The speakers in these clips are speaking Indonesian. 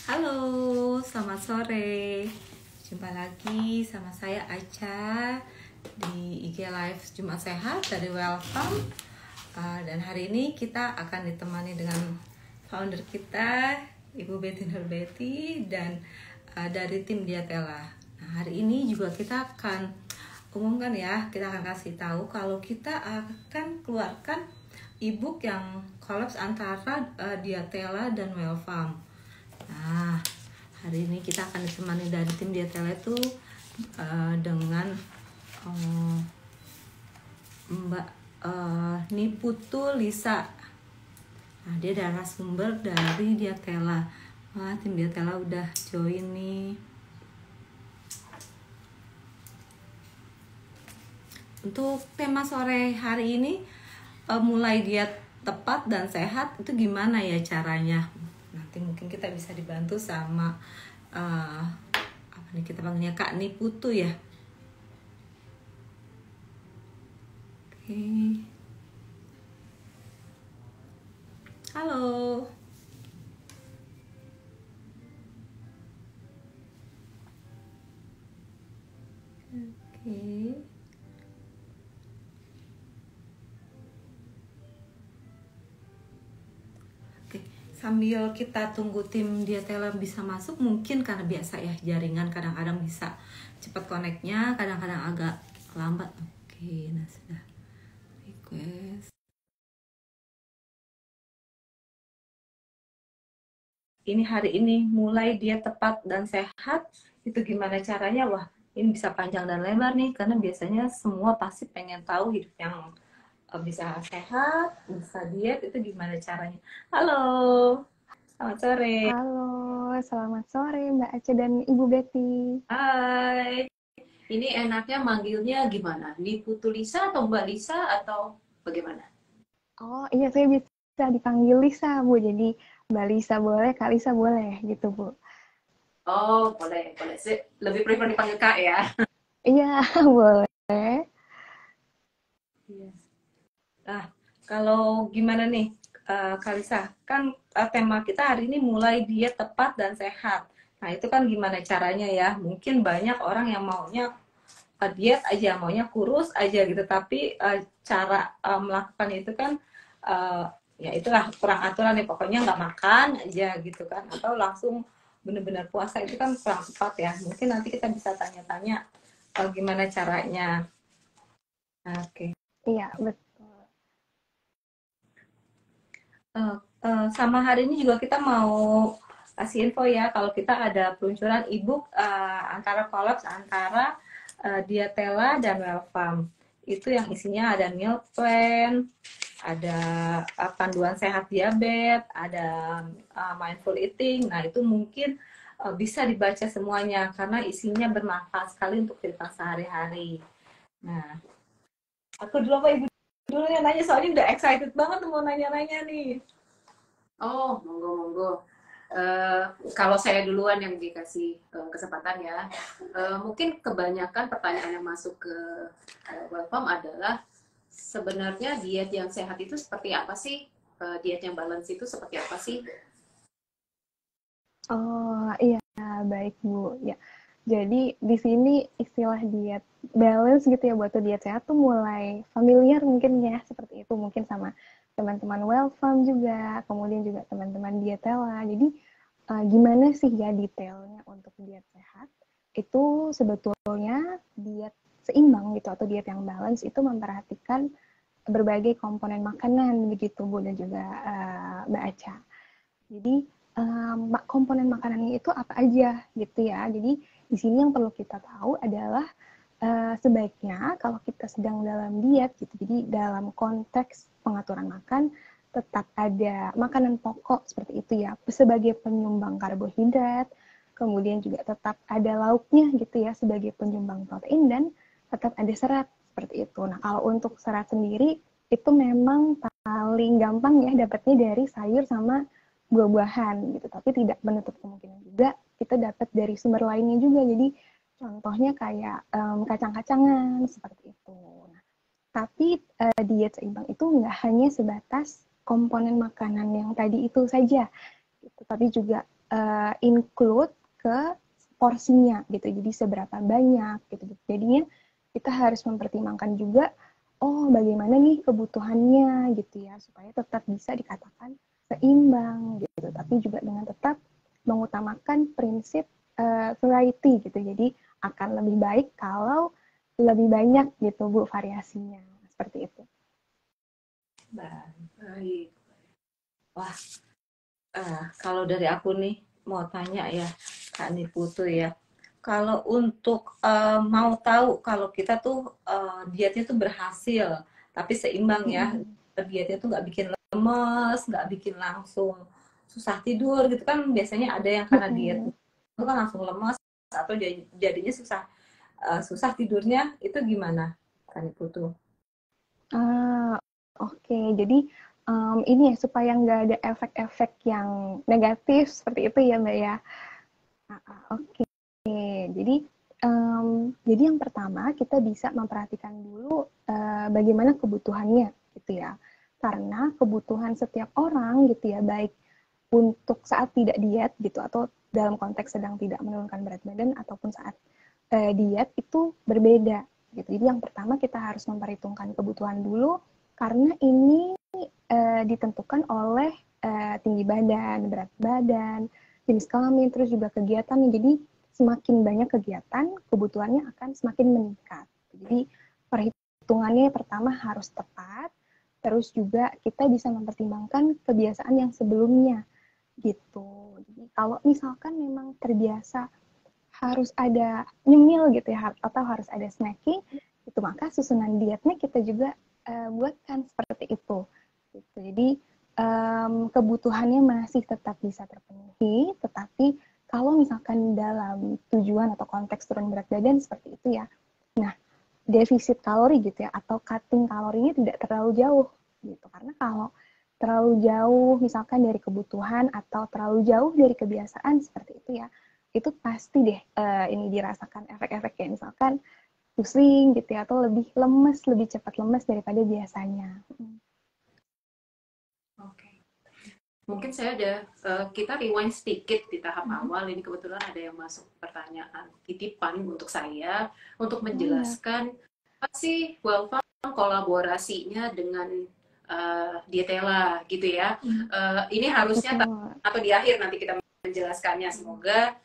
Halo, selamat sore. Jumpa lagi sama saya Aca di IG Live Jumat Sehat dari Welcome. Dan hari ini kita akan ditemani dengan founder kita, Ibu Betty Nurbety, dan dari tim Diatela. Nah, hari ini juga kita akan umumkan ya, kita akan kasih tahu kalau kita akan keluarkan ebook yang kolaps antara Diatela dan Welcome. Nah, hari ini kita akan ditemani dari tim Diatela itu dengan Mbak Niputu Lisa. Nah, dia adalah sumber dari Diatela. Wah, tim Diatela udah join nih. Untuk tema sore hari ini, mulai diet tepat dan sehat itu gimana ya caranya? Nanti mungkin kita bisa dibantu sama apa nih kita panggilnya Kak Niputu ya. Oke. Halo. Oke. Sambil kita tunggu tim Diatela bisa masuk, mungkin karena biasa ya jaringan kadang-kadang bisa cepat connect-nya, kadang-kadang agak lambat. Oke, nah sudah request. Ini hari ini mulai diet tepat dan sehat, itu gimana caranya? Wah, ini bisa panjang dan lebar nih, karena biasanya semua pasti pengen tahu hidup yang bisa sehat, bisa diet, itu gimana caranya. Halo. Selamat sore. Halo, selamat sore Mbak Aca dan Ibu Betty. Hai, ini enaknya manggilnya gimana? Niputu Lisa atau Mbak Lisa atau bagaimana? Oh iya, saya bisa dipanggil Lisa, Bu. Jadi Mbak Lisa boleh, Kak Lisa boleh gitu, Bu. Oh, boleh, boleh. Lebih prefer dipanggil Kak ya. Iya, boleh. Iya. Nah, kalau gimana nih, Kalisa? Kan tema kita hari ini mulai diet tepat dan sehat. Nah, itu kan gimana caranya ya? Mungkin banyak orang yang maunya diet aja, maunya kurus aja gitu. Tapi cara melakukan itu kan, uh, ya itulah kurang aturan ya. Pokoknya nggak makan aja gitu kan. Atau langsung benar-benar puasa itu kan kurang tepat ya. Mungkin nanti kita bisa tanya-tanya gimana caranya. Oke. Iya, betul. Sama hari ini juga kita mau kasih info ya kalau kita ada peluncuran ebook antara kolaps antara Diatela dan Welfam. Itu yang isinya ada meal plan, ada panduan sehat diabetes, ada mindful eating. Nah, itu mungkin bisa dibaca semuanya karena isinya bermanfaat sekali untuk kehidupan sehari-hari. Nah, aku dulu apa Ibu dulu yang nanya soalnya udah excited banget mau nanya-nanya nih. Oh, monggo, monggo. Eh, Kalau saya duluan yang dikasih kesempatan ya, mungkin kebanyakan pertanyaan yang masuk ke Welcome adalah sebenarnya diet yang sehat itu seperti apa sih? Diet yang balance itu seperti apa sih? Oh iya, baik Bu. Ya, jadi di sini istilah diet balance gitu ya, buat diet sehat tuh mulai familiar mungkin ya, seperti itu mungkin sama teman-teman Welfam juga, kemudian juga teman-teman Dietela. Jadi gimana sih ya detailnya untuk diet sehat? Itu sebetulnya diet seimbang gitu atau diet yang balance itu memperhatikan berbagai komponen makanan begitu Bu dan juga Mbak Aca. Jadi komponen makanannya itu apa aja gitu ya. Jadi di sini yang perlu kita tahu adalah sebaiknya kalau kita sedang dalam diet gitu, jadi dalam konteks pengaturan makan tetap ada makanan pokok seperti itu ya, sebagai penyumbang karbohidrat, kemudian juga tetap ada lauknya gitu ya sebagai penyumbang protein dan tetap ada serat seperti itu. Nah, kalau untuk serat sendiri itu memang paling gampang ya dapatnya dari sayur sama buah-buahan gitu, tapi tidak menutup kemungkinan juga kita dapat dari sumber lainnya juga. Jadi contohnya kayak kacang-kacangan seperti itu. Nah, tapi diet seimbang itu nggak hanya sebatas komponen makanan yang tadi itu saja, gitu, tapi juga include ke porsinya gitu. Jadi seberapa banyak gitu. Jadinya kita harus mempertimbangkan juga bagaimana nih kebutuhannya gitu ya, supaya tetap bisa dikatakan seimbang gitu. Tapi juga dengan tetap mengutamakan prinsip variety gitu. Jadi akan lebih baik kalau lebih banyak gitu Bu variasinya. Seperti itu. Baik. Wah, kalau dari aku nih mau tanya ya, Kak Niputu ya. Kalau untuk mau tahu kalau kita tuh dietnya tuh berhasil, tapi seimbang ya, dietnya tuh nggak bikin lemes, nggak bikin langsung susah tidur gitu kan. Biasanya ada yang karena diet itu kan langsung lemes atau jadinya susah tidurnya, itu gimana, Kak Niputu? Oke. Jadi ini ya supaya nggak ada efek-efek yang negatif seperti itu ya Mbak ya. Oke. Jadi jadi yang pertama kita bisa memperhatikan dulu bagaimana kebutuhannya gitu ya. Karena kebutuhan setiap orang gitu ya, baik untuk saat tidak diet gitu atau dalam konteks sedang tidak menurunkan berat badan ataupun saat diet itu berbeda gitu. Jadi yang pertama kita harus memperhitungkan kebutuhan dulu karena ini ditentukan oleh tinggi badan, berat badan, jenis kelamin, terus juga kegiatannya. Jadi semakin banyak kegiatan, kebutuhannya akan semakin meningkat. Jadi perhitungannya pertama harus tepat, terus juga kita bisa mempertimbangkan kebiasaan yang sebelumnya gitu. Jadi kalau misalkan memang terbiasa harus ada nyemil gitu ya, atau harus ada snacking, itu maka susunan dietnya kita juga buatkan seperti itu. Gitu. Jadi kebutuhannya masih tetap bisa terpenuhi, tetapi kalau misalkan dalam tujuan atau konteks turun berat badan seperti itu ya, nah defisit kalori gitu ya, atau cutting kalorinya tidak terlalu jauh gitu. Karena kalau terlalu jauh misalkan dari kebutuhan atau terlalu jauh dari kebiasaan seperti itu ya, itu pasti deh ini dirasakan efek-efek kayak misalkan pusing gitu ya, atau lebih lemes, lebih cepat lemes daripada biasanya. Oke. Mungkin saya ada, kita rewind sedikit di tahap awal. Ini kebetulan ada yang masuk pertanyaan titipan untuk saya, untuk menjelaskan apa sih Wellfarm kolaborasinya dengan Dietela gitu ya. Ini harusnya atau di akhir nanti kita menjelaskannya. Semoga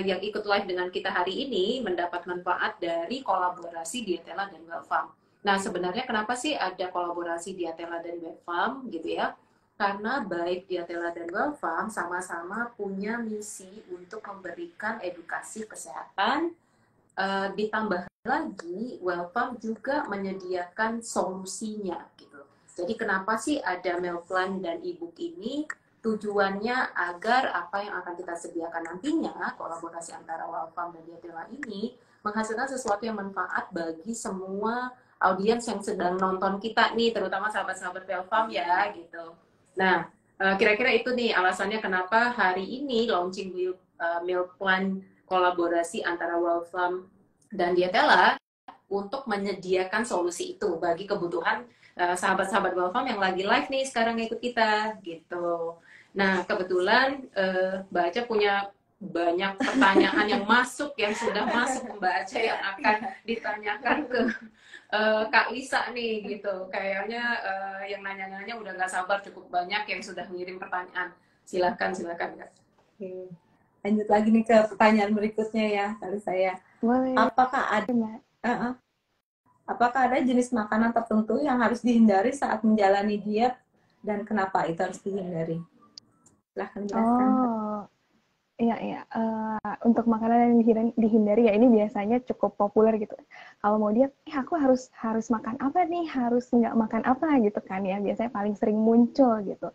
yang ikut live dengan kita hari ini mendapat manfaat dari kolaborasi Dietela dan Wellfarm. Nah, sebenarnya kenapa sih ada kolaborasi Dietela dan Wellfarm gitu ya? Karena baik Dietela dan Wellfarm sama-sama punya misi untuk memberikan edukasi kesehatan, ditambah lagi Wellfarm juga menyediakan solusinya gitu. Jadi kenapa sih ada meal plan dan e-book ini? Tujuannya agar apa yang akan kita sediakan nantinya, kolaborasi antara Wellfarm dan Dietela ini, menghasilkan sesuatu yang manfaat bagi semua audiens yang sedang nonton kita nih, terutama sahabat-sahabat Wellfarm ya gitu. Nah, kira-kira itu nih alasannya kenapa hari ini launching meal plan kolaborasi antara Wellfarm dan Dietela untuk menyediakan solusi itu bagi kebutuhan sahabat-sahabat Wellfarm yang lagi live nih sekarang ikut kita gitu. Nah, kebetulan Mbak Aca punya banyak pertanyaan yang masuk, yang sudah masuk Mbak Aca yang akan ditanyakan ke Kak Lisa nih gitu. Kayaknya yang nanya-nanya udah nggak sabar, cukup banyak yang sudah ngirim pertanyaan. Silakan Kak. Oke. Lanjut lagi nih ke pertanyaan berikutnya ya, kali saya. Boleh. Apakah ada jenis makanan tertentu yang harus dihindari saat menjalani diet dan kenapa itu harus dihindari? Silahkan jelaskan. Iya. Untuk makanan yang dihindari ya ini biasanya cukup populer gitu. Kalau mau diet, aku harus makan apa nih? Harus nggak makan apa gitu kan ya? Biasanya paling sering muncul gitu.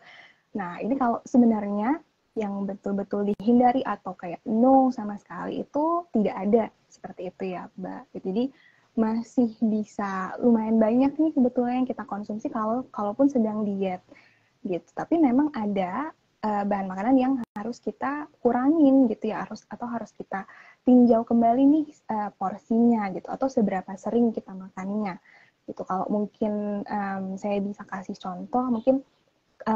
Nah ini kalau sebenarnya yang betul-betul dihindari atau kayak no sama sekali itu tidak ada seperti itu ya Mbak. Jadi masih bisa lumayan banyak nih sebetulnya yang kita konsumsi kalaupun sedang diet gitu. Tapi memang ada bahan makanan yang harus kita kurangin gitu ya, harus kita tinjau kembali nih porsinya gitu, atau seberapa sering kita makannya gitu. Kalau mungkin saya bisa kasih contoh, mungkin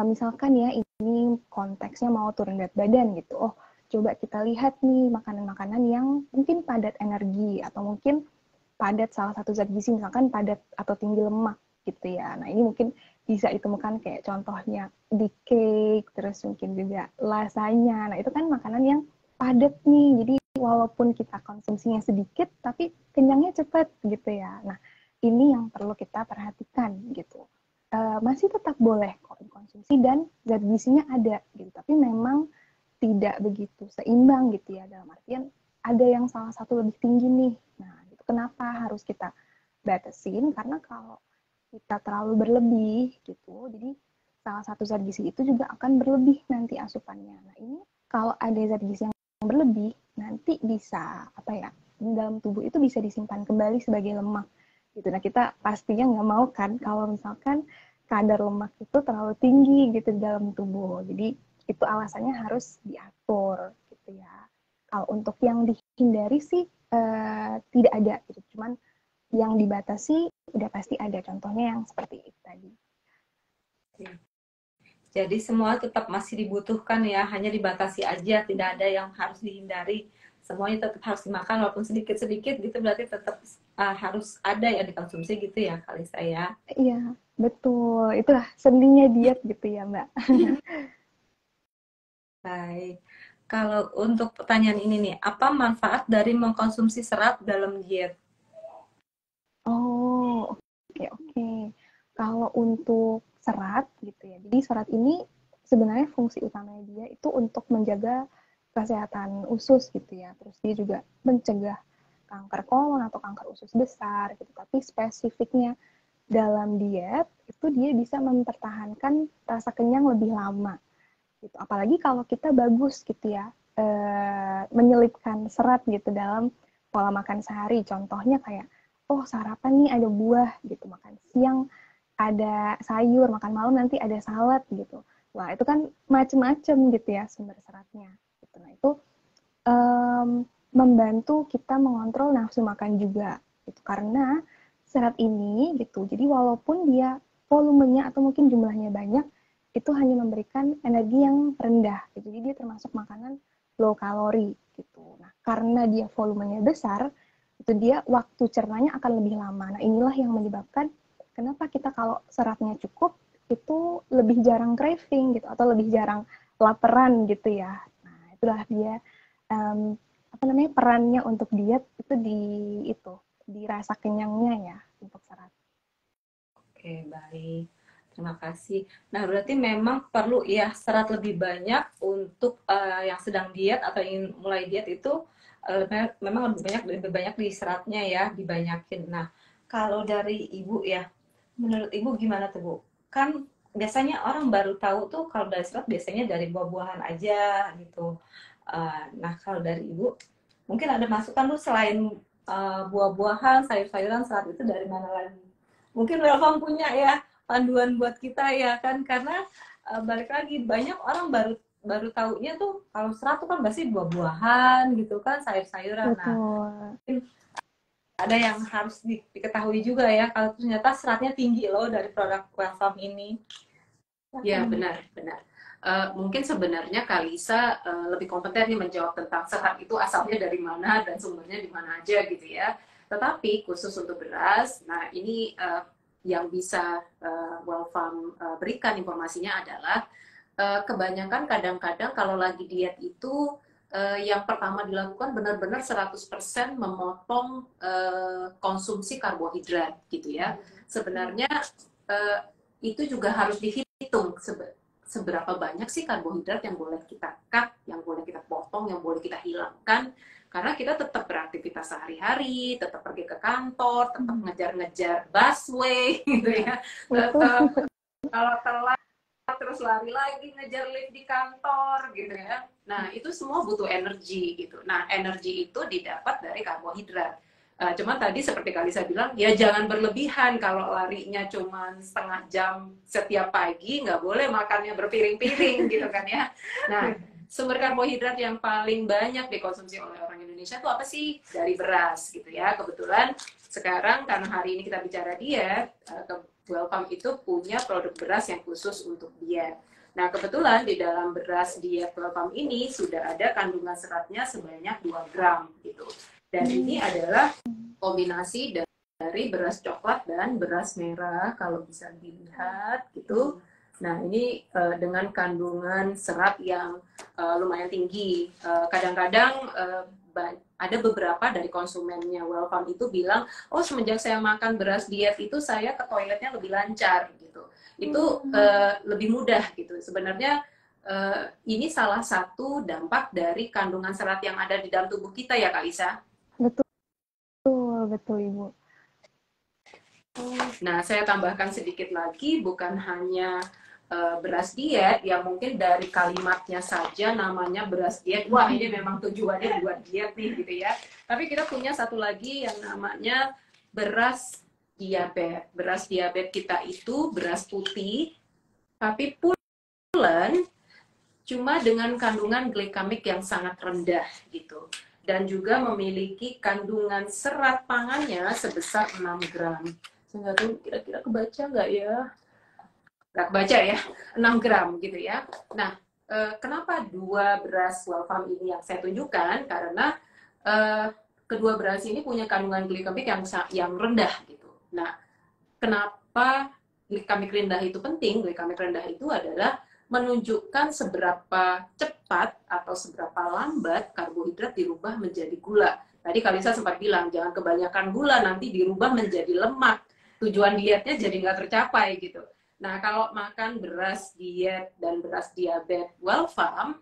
misalkan ya ini konteksnya mau turun berat badan gitu. Oh, coba kita lihat nih makanan-makanan yang mungkin padat energi atau mungkin padat salah satu zat gizi, misalkan padat atau tinggi lemak gitu ya. Nah, ini mungkin bisa ditemukan kayak contohnya di cake, terus mungkin juga lasanya. Nah, itu kan makanan yang padat nih. Jadi walaupun kita konsumsinya sedikit, tapi kenyangnya cepat gitu ya. Nah, ini yang perlu kita perhatikan gitu. Masih tetap boleh kok dikonsumsi dan zat gizinya ada gitu. Tapi memang tidak begitu seimbang gitu ya. Dalam artian ada yang salah satu lebih tinggi nih. Nah, gitu. Kenapa harus kita batasin? Karena kalau kita terlalu berlebih gitu, jadi salah satu zat gizi itu juga akan berlebih nanti asupannya. Nah, ini kalau ada zat gizi yang berlebih, nanti bisa apa ya, dalam tubuh itu bisa disimpan kembali sebagai lemak gitu. Nah, kita pastinya nggak mau kan kalau misalkan kadar lemak itu terlalu tinggi gitu di dalam tubuh. Jadi itu alasannya harus diatur gitu ya. Kalau untuk yang dihindari sih tidak ada gitu. Cuman yang dibatasi udah pasti ada, contohnya yang seperti itu tadi. Jadi semua tetap masih dibutuhkan ya, hanya dibatasi aja, tidak ada yang harus dihindari. Semuanya tetap harus dimakan walaupun sedikit-sedikit gitu, berarti tetap harus ada yang dikonsumsi gitu ya kali saya. Iya, betul. Itulah seninya diet gitu ya, Mbak. Baik. Kalau untuk pertanyaan ini nih, apa manfaat dari mengkonsumsi serat dalam diet? Oh, oke, oke. Kalau untuk serat gitu ya. Jadi serat ini sebenarnya fungsi utamanya dia itu untuk menjaga kesehatan usus gitu ya. Terus dia juga mencegah kanker kolon atau kanker usus besar gitu. Tapi spesifiknya dalam diet itu dia bisa mempertahankan rasa kenyang lebih lama gitu. Apalagi kalau kita bagus gitu ya, menyelipkan serat gitu dalam pola makan sehari. Contohnya kayak, oh sarapan nih ada buah gitu, makan siang ada sayur, makan malam nanti ada salad gitu. Wah itu kan macem-macem gitu ya sumber seratnya. Gitu. Nah itu membantu kita mengontrol nafsu makan juga. Gitu. Karena serat ini gitu, jadi walaupun dia volumenya atau mungkin jumlahnya banyak, itu hanya memberikan energi yang rendah. Jadi dia termasuk makanan low kalori gitu. Nah, karena dia volumenya besar, itu dia waktu cernanya akan lebih lama. Nah, inilah yang menyebabkan kenapa kita kalau seratnya cukup itu lebih jarang craving gitu atau lebih jarang laparan gitu ya. Nah, itulah dia apa namanya perannya untuk diet itu di rasa kenyangnya ya untuk serat. Oke, baik. Terima kasih. Nah, berarti memang perlu ya serat lebih banyak untuk yang sedang diet atau ingin mulai diet itu memang lebih banyak di seratnya ya, dibanyakin. Nah, kalau dari Ibu ya, menurut Ibu gimana tuh, Bu? Kan biasanya orang baru tahu tuh kalau dari serat biasanya dari buah-buahan aja gitu. Nah, kalau dari Ibu, mungkin ada masukan tuh selain buah-buahan, sayur-sayuran, serat itu dari mana lagi? Mungkin Welfam punya ya panduan buat kita ya kan, karena balik lagi banyak orang baru baru taunya tuh kalau serat tuh kan pasti buah-buahan gitu kan, sayur-sayuran. Nah, Betul. ada yang harus diketahui juga ya kalau ternyata seratnya tinggi loh dari produk Welfam ini. Ya, benar, benar. Mungkin sebenarnya Kalisa lebih kompeten nih menjawab tentang serat itu asalnya dari mana dan sumbernya di mana aja gitu ya. Tetapi khusus untuk beras, nah ini yang bisa Welfam berikan informasinya adalah kebanyakan kadang-kadang kalau lagi diet itu yang pertama dilakukan benar-benar 100% memotong konsumsi karbohidrat gitu ya. Sebenarnya itu juga harus dihitung seberapa banyak sih karbohidrat yang boleh kita cut, yang boleh kita potong, yang boleh kita hilangkan. Karena kita tetap beraktivitas sehari-hari, tetap pergi ke kantor, tetap ngejar-ngejar busway gitu ya. Tetap kalau telat terus lari lagi ngejar lift di kantor gitu ya. Nah, itu semua butuh energi gitu. Nah, energi itu didapat dari karbohidrat. Cuman tadi seperti Kalisa bilang, ya jangan berlebihan. Kalau larinya cuma setengah jam setiap pagi, nggak boleh makannya berpiring-piring gitu kan ya. Nah, sumber karbohidrat yang paling banyak dikonsumsi oleh orang Indonesia itu apa sih? Dari beras gitu ya. Kebetulan sekarang karena hari ini kita bicara diet, Welcome itu punya produk beras yang khusus untuk diet. Nah, kebetulan di dalam beras diet Wellpam ini sudah ada kandungan seratnya sebanyak 2 gram gitu. Dan ini adalah kombinasi dari beras coklat dan beras merah kalau bisa dilihat gitu. Nah, ini dengan kandungan serat yang lumayan tinggi. Kadang-kadang ada beberapa dari konsumennya Wellpam itu bilang, oh semenjak saya makan beras diet itu saya ke toiletnya lebih lancar gitu. Itu lebih mudah gitu. Sebenarnya ini salah satu dampak dari kandungan serat yang ada di dalam tubuh kita ya Kak Lisa. Betul Ibu. Nah, saya tambahkan sedikit lagi, bukan hanya beras diet, yang mungkin dari kalimatnya saja namanya beras diet, wah ini memang tujuannya buat diet nih gitu ya. Tapi kita punya satu lagi yang namanya beras diabetes. Beras diabetes kita itu beras putih, tapi pulen, cuma dengan kandungan glikemik yang sangat rendah gitu. Dan juga memiliki kandungan serat pangannya sebesar 6 gram. Saya nggak tahu kira-kira kebaca nggak ya? Nggak kebaca ya, 6 gram gitu ya. Nah, kenapa dua beras Wellpam ini yang saya tunjukkan? Karena kedua beras ini punya kandungan glikemik yang rendah gitu. Nah, kenapa glikemik rendah itu penting? Glikemik rendah itu adalah menunjukkan seberapa cepat atau seberapa lambat karbohidrat dirubah menjadi gula. Tadi Kalisa sempat bilang, jangan kebanyakan gula, nanti dirubah menjadi lemak. Tujuan dietnya jadi nggak tercapai gitu. Nah, kalau makan beras diet dan beras diabetes Wellpam,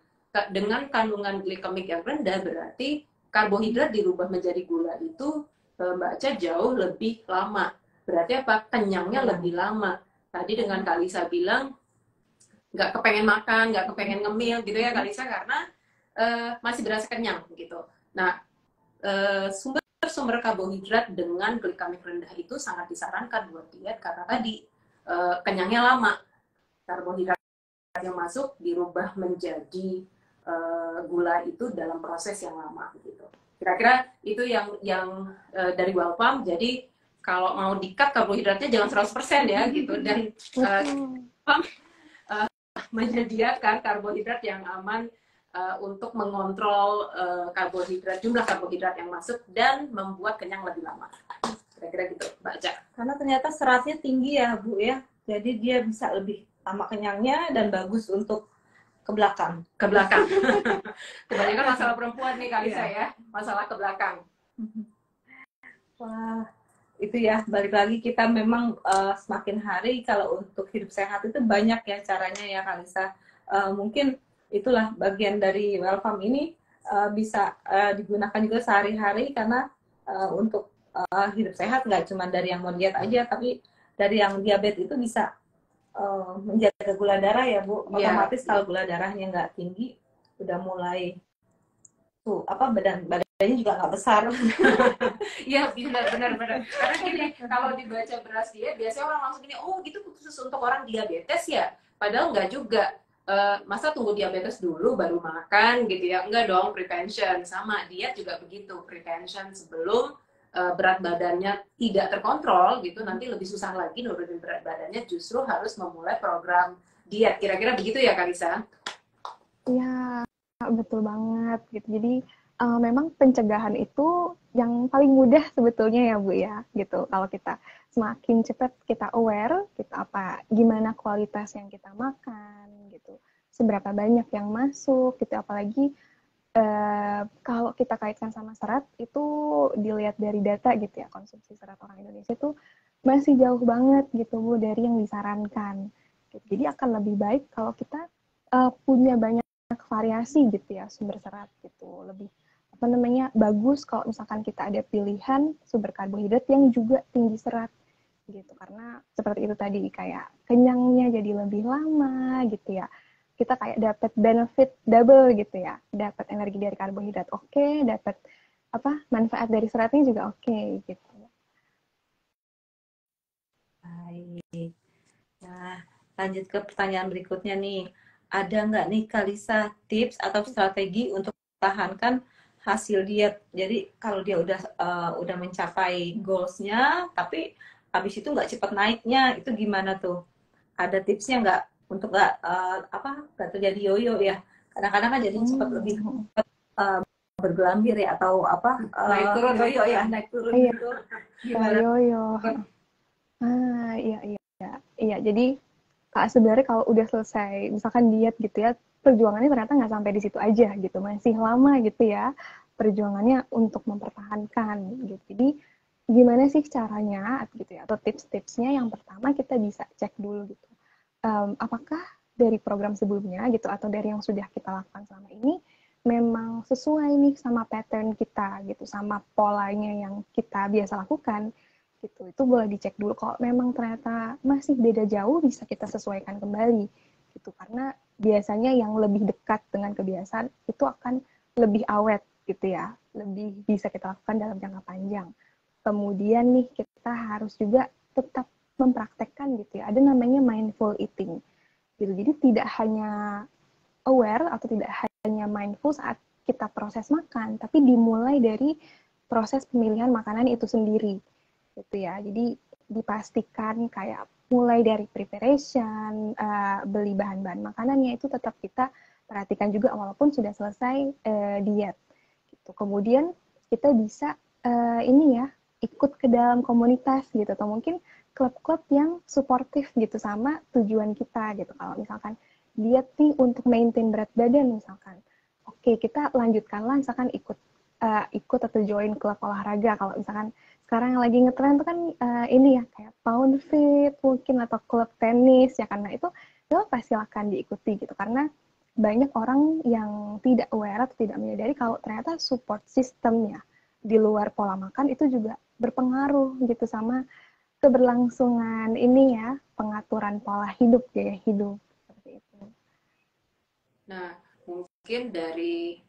dengan kandungan glikemik yang rendah, berarti karbohidrat dirubah menjadi gula itu, Mbak Aca, jauh lebih lama. Berarti apa? Kenyangnya lebih lama. Tadi dengan Kalisa bilang, nggak kepengen makan, nggak kepengen ngemil gitu ya Kalisa, karena masih berasa kenyang gitu. Nah, sumber karbohidrat dengan glikemik rendah itu sangat disarankan buat diet karena tadi kenyangnya lama, karbohidrat yang masuk dirubah menjadi gula itu dalam proses yang lama gitu. Kira-kira itu yang dari Wellpam. Jadi kalau mau di-cut karbohidratnya jangan 100% ya gitu, dan menyediakan karbohidrat yang aman untuk mengontrol jumlah karbohidrat yang masuk dan membuat kenyang lebih lama. Kira-kira gitu, Mbak Aca. Karena ternyata seratnya tinggi ya, Bu ya. Jadi dia bisa lebih lama kenyangnya dan bagus untuk ke belakang. Ke belakang. Kebanyakan masalah perempuan nih Kalisa ya, masalah ke belakang. Wah, itu ya, balik lagi kita memang semakin hari kalau untuk hidup sehat itu banyak ya caranya ya Kalisa. Mungkin itulah bagian dari Wellpam ini bisa digunakan juga sehari-hari karena untuk hidup sehat nggak cuma dari yang mau diet aja, tapi dari yang diabetes itu bisa menjaga gula darah ya Bu. Otomatis kalau gula darahnya nggak tinggi, udah mulai tuh badannya juga nggak besar. Iya benar. Karena gini, kalau dibaca beras diet biasanya orang langsung gini, oh gitu khusus untuk orang diabetes ya. Padahal nggak juga. Masa tunggu diabetes dulu baru makan gitu ya? Enggak dong, prevention. Sama diet juga begitu, prevention sebelum berat badannya tidak terkontrol gitu, nanti lebih susah lagi nurunin berat badannya, justru harus memulai program diet. Kira-kira begitu ya Kalisa? Iya, betul banget gitu. Jadi memang pencegahan itu yang paling mudah sebetulnya ya Bu ya, gitu. Kalau kita semakin cepat kita aware, kita gimana kualitas yang kita makan, gitu. Seberapa banyak yang masuk, gitu. Apalagi kalau kita kaitkan sama serat, itu dilihat dari data gitu ya, konsumsi serat orang Indonesia itu masih jauh banget gitu Bu dari yang disarankan. Gitu. Jadi akan lebih baik kalau kita punya banyak variasi gitu ya sumber serat gitu, lebih bagus kalau misalkan kita ada pilihan sumber karbohidrat yang juga tinggi serat gitu, karena seperti itu tadi kayak kenyangnya jadi lebih lama gitu ya, kita kayak dapat benefit double gitu ya, dapat energi dari karbohidrat oke, dapat manfaat dari seratnya juga oke gitu. Baik. Nah, lanjut ke pertanyaan berikutnya nih. Ada nggak nih Kalisa tips atau strategi untuk mempertahankan hasil diet? Jadi kalau dia udah mencapai goalsnya, tapi habis itu nggak cepat naiknya, itu gimana tuh? Ada tipsnya nggak? untuk nggak terjadi yoyo ya. Kadang-kadang kan jadi cepat lebih bergelambir ya, atau naik turun yoyo ya, naik turun Iya. gitu. Kayak Gimana? yoyo. Iya, iya, iya. Iya, jadi sebenarnya kalau udah selesai, misalkan diet gitu ya, perjuangannya ternyata nggak sampai di situ aja gitu, masih lama gitu ya perjuangannya untuk mempertahankan gitu. Jadi gimana sih caranya gitu ya, atau tips-tipsnya? Yang pertama kita bisa cek dulu gitu, apakah dari program sebelumnya gitu atau dari yang sudah kita lakukan selama ini memang sesuai nih sama pattern kita gitu, sama polanya yang kita biasa lakukan gitu. Itu boleh dicek dulu. Kalau memang ternyata masih beda jauh, bisa kita sesuaikan kembali gitu, karena biasanya yang lebih dekat dengan kebiasaan itu akan lebih awet gitu ya, lebih bisa kita lakukan dalam jangka panjang. Kemudian nih kita harus juga tetap mempraktekkan gitu ya, ada namanya mindful eating gitu. Jadi tidak hanya aware atau tidak hanya mindful saat kita proses makan, tapi dimulai dari proses pemilihan makanan itu sendiri gitu ya. Jadi dipastikan kayak mulai dari preparation, beli bahan-bahan makanannya itu tetap kita perhatikan juga walaupun sudah selesai diet gitu. Kemudian kita bisa ini ya, ikut ke dalam komunitas gitu, atau mungkin klub-klub yang suportif gitu sama tujuan kita gitu. Kalau misalkan diet nih untuk maintain berat badan misalkan, oke kita lanjutkanlah misalkan ikut atau join klub olahraga. Kalau misalkan sekarang yang lagi ngetren tuh kan ini ya, kayak pound fit mungkin, atau klub tenis ya, karena itu pasti akan diikuti gitu, karena banyak orang yang tidak aware atau tidak menyadari kalau ternyata support systemnya di luar pola makan itu juga berpengaruh gitu sama keberlangsungan ini ya, pengaturan pola hidup, gaya hidup seperti itu. Nah, mungkin dari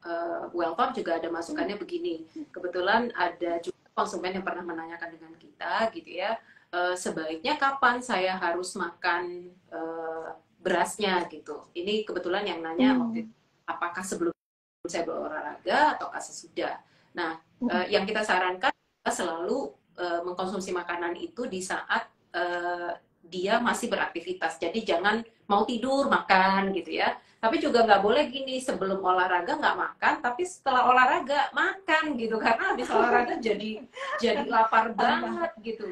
Wellpam juga ada masukannya begini. Kebetulan ada juga konsumen yang pernah menanyakan dengan kita gitu ya, sebaiknya kapan saya harus makan berasnya gitu. Ini kebetulan yang nanya waktu itu, apakah sebelum saya berolahraga ataukah sesudah. Nah, yang kita sarankan selalu mengkonsumsi makanan itu di saat dia masih beraktivitas. Jadi jangan mau tidur makan gitu ya. Tapi juga nggak boleh gini, sebelum olahraga nggak makan, tapi setelah olahraga makan gitu, karena habis olahraga jadi lapar banget gitu.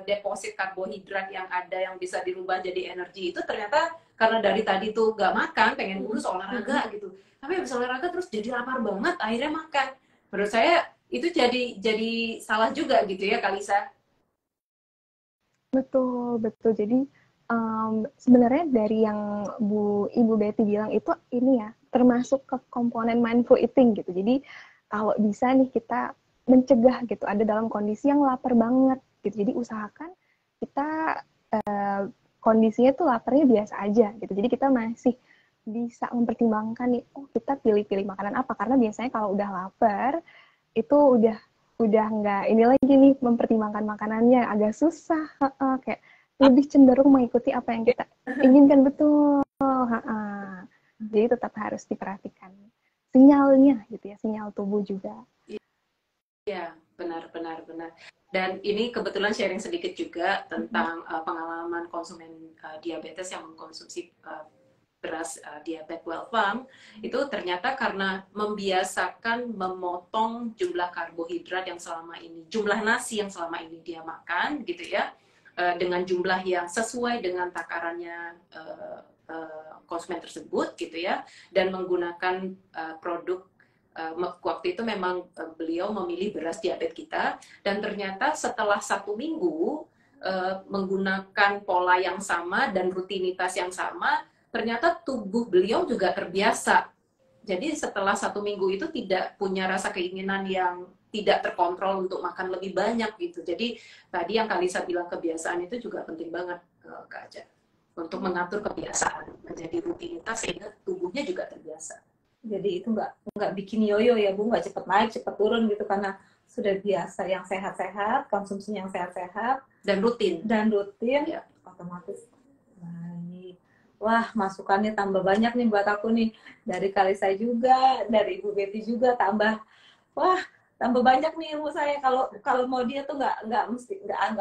Deposit karbohidrat yang ada yang bisa dirubah jadi energi itu ternyata karena dari tadi tuh nggak makan, pengen kurus olahraga gitu. Tapi habis olahraga terus jadi lapar banget, akhirnya makan. Menurut saya itu jadi salah juga gitu ya, Kalisa. Betul, betul. Jadi sebenarnya dari yang Ibu Betty bilang itu ini ya, termasuk ke komponen mindful eating gitu. Jadi kalau bisa nih kita mencegah gitu, ada dalam kondisi yang lapar banget gitu. Jadi usahakan kita kondisinya tuh laparnya biasa aja gitu. Jadi kita masih bisa mempertimbangkan nih, oh kita pilih-pilih makanan apa, karena biasanya kalau udah lapar itu udah nggak ini lagi nih, mempertimbangkan makanannya agak susah, kayak lebih cenderung mengikuti apa yang kita inginkan. Betul. Jadi tetap harus diperhatikan sinyalnya gitu ya, sinyal tubuh juga. Iya, benar. Dan ini kebetulan sharing sedikit juga tentang pengalaman konsumen diabetes yang mengkonsumsi beras diabetes Wellpam. Itu ternyata karena membiasakan memotong jumlah karbohidrat yang selama ini, jumlah nasi yang selama ini dia makan gitu ya, dengan jumlah yang sesuai dengan takarannya konsumen tersebut gitu ya, dan menggunakan produk waktu itu memang beliau memilih beras diabetes kita, dan ternyata setelah 1 minggu menggunakan pola yang sama dan rutinitas yang sama, ternyata tubuh beliau juga terbiasa. Jadi setelah 1 minggu itu tidak punya rasa keinginan yang tidak terkontrol untuk makan lebih banyak gitu. Jadi tadi yang Kalisa bilang kebiasaan itu juga penting banget, Kak Aja, untuk mengatur kebiasaan menjadi rutinitas sehingga tubuhnya juga terbiasa. Jadi itu nggak bikin yoyo ya Bu, nggak cepet naik cepet turun gitu, karena sudah biasa yang sehat-sehat, konsumsi yang sehat-sehat dan rutin ya. Otomatis baik. Wah, masukannya tambah banyak nih buat aku nih, dari Kalisa juga, dari Ibu Betty juga, tambah banyak nih ilmu saya. Kalau mau dia tuh nggak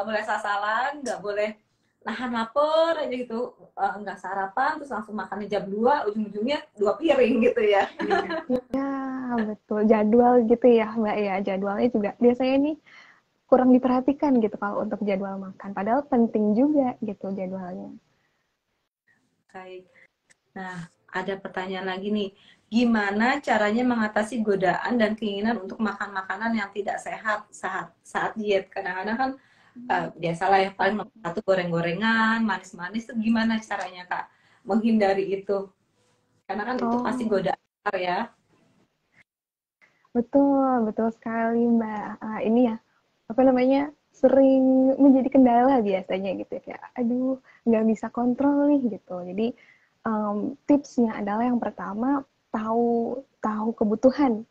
boleh sasaran, nggak boleh nahan lapar aja gitu, nggak sarapan terus langsung makannya jam 2, ujung-ujungnya 2 piring gitu ya. Ya, betul. Jadwal gitu ya, Mbak ya. Jadwalnya juga biasanya ini kurang diperhatikan gitu kalau untuk jadwal makan. Padahal penting juga gitu jadwalnya. Baik. Nah, ada pertanyaan lagi nih. Gimana caranya mengatasi godaan dan keinginan untuk makan makanan yang tidak sehat saat diet? Kadang-kadang kan biasalah ya, paling nomor satu goreng-gorengan, manis-manis tuh gimana caranya Kak menghindari itu? Karena kan itu pasti Oh, godaan besar ya. betul, betul sekali, Mbak. Ini ya, apa namanya, sering menjadi kendala biasanya gitu ya. Kayak, aduh, nggak bisa kontrol nih gitu. Jadi, tipsnya adalah yang pertama, tahu tahu kebutuhan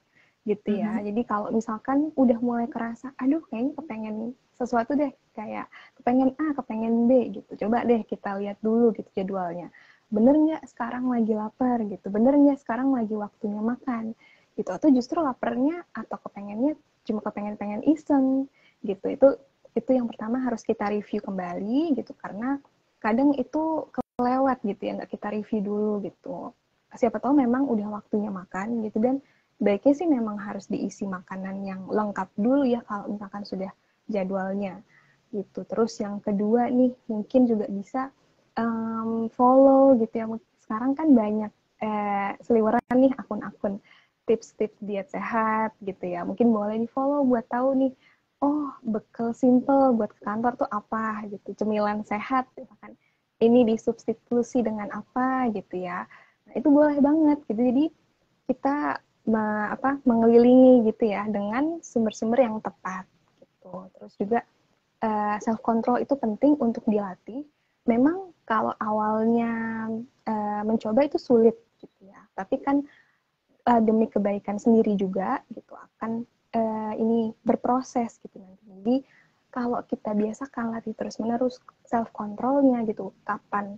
gitu ya. Mhm. Jadi kalau misalkan udah mulai kerasa, aduh kayaknya kepengen sesuatu deh, kayak kepengen A, kepengen B gitu. Coba deh kita lihat dulu gitu jadwalnya. Bener nggak sekarang lagi lapar gitu? Bener nggak sekarang lagi waktunya makan? Gitu. Atau justru laparnya atau kepengennya cuma kepengen-pengen iseng gitu. Itu yang pertama harus kita review kembali gitu karena kadang itu kelewat gitu ya, nggak kita review dulu gitu. Siapa tahu memang udah waktunya makan gitu dan baiknya sih memang harus diisi makanan yang lengkap dulu ya kalau misalkan sudah jadwalnya gitu. Terus yang kedua nih mungkin juga bisa follow gitu ya. Sekarang kan banyak seliweran nih akun-akun tips-tips diet sehat gitu ya. Mungkin boleh di follow buat tahu nih, oh bekal simple buat ke kantor tuh apa gitu. Cemilan sehat misalkan ini disubstitusi dengan apa gitu ya. Nah, itu boleh banget gitu. Jadi kita mengelilingi gitu ya dengan sumber-sumber yang tepat gitu. Terus juga self control itu penting untuk dilatih. Memang kalau awalnya mencoba itu sulit gitu ya. Tapi kan demi kebaikan sendiri juga gitu akan ini berproses gitu nanti. Jadi kalau kita biasakan latih terus-menerus self controlnya gitu, kapan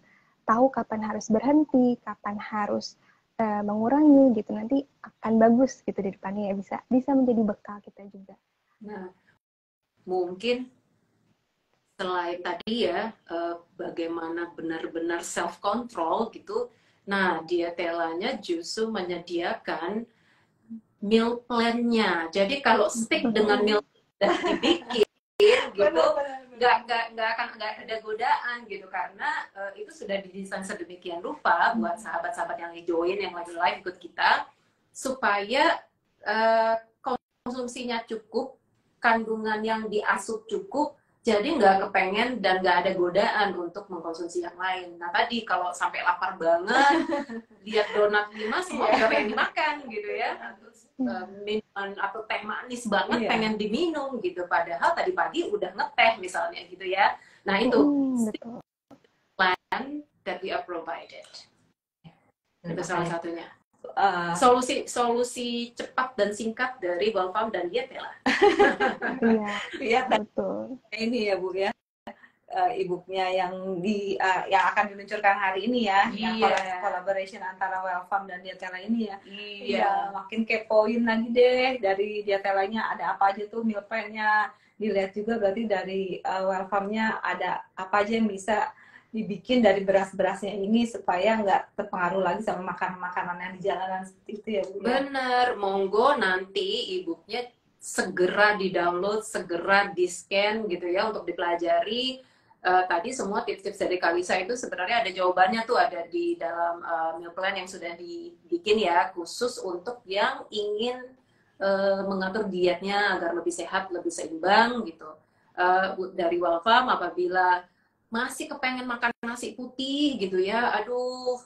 harus berhenti, kapan harus mengurangi gitu, nanti akan bagus gitu di depannya ya, bisa menjadi bekal kita juga. Nah, mungkin selain tadi ya, bagaimana benar-benar self control gitu. Nah, diatelanya justru menyediakan meal plan-nya. Jadi kalau stick dengan meal plan dibikin gitu, nggak ada godaan gitu karena itu sudah didesain sedemikian rupa buat sahabat-sahabat yang lagi join, yang lagi live ikut kita supaya uh, konsumsinya cukup, kandungan yang diasup cukup, jadi nggak kepengen dan nggak ada godaan untuk mengkonsumsi yang lain. Nah tadi kalau sampai lapar banget, lihat donat 5 semua udah pengen dimakan gitu ya. Terus minuman atau teh manis banget pengen diminum gitu. Padahal tadi pagi udah ngeteh misalnya gitu ya. Nah itu Betul. plan that we are provided. Itu salah satunya. Uh, Solusi cepat dan singkat dari Wolfram dan Diet ya lah. Iya, betul. ini ya Bu ya, e-booknya yang akan diluncurkan hari ini ya, yang collaboration antara Wellfarm dan Diatela ini ya. Iya, makin kepoin lagi deh dari Diatelanya ada apa aja tuh meal plan-nya. Dilihat juga berarti dari Wellfarm-nya ada apa aja yang bisa dibikin dari beras-berasnya ini supaya nggak terpengaruh lagi sama makanan-makanan yang di jalanan seperti itu ya Bu ya. Bener, monggo nanti e-booknya segera di-download, segera di-scan gitu ya untuk dipelajari. Tadi semua tips-tips dari Kalisa itu sebenarnya ada jawabannya tuh, ada di dalam meal plan yang sudah dibikin ya, khusus untuk yang ingin mengatur dietnya agar lebih sehat, lebih seimbang gitu. Dari Walfam apabila masih kepengen makan nasi putih gitu ya, aduh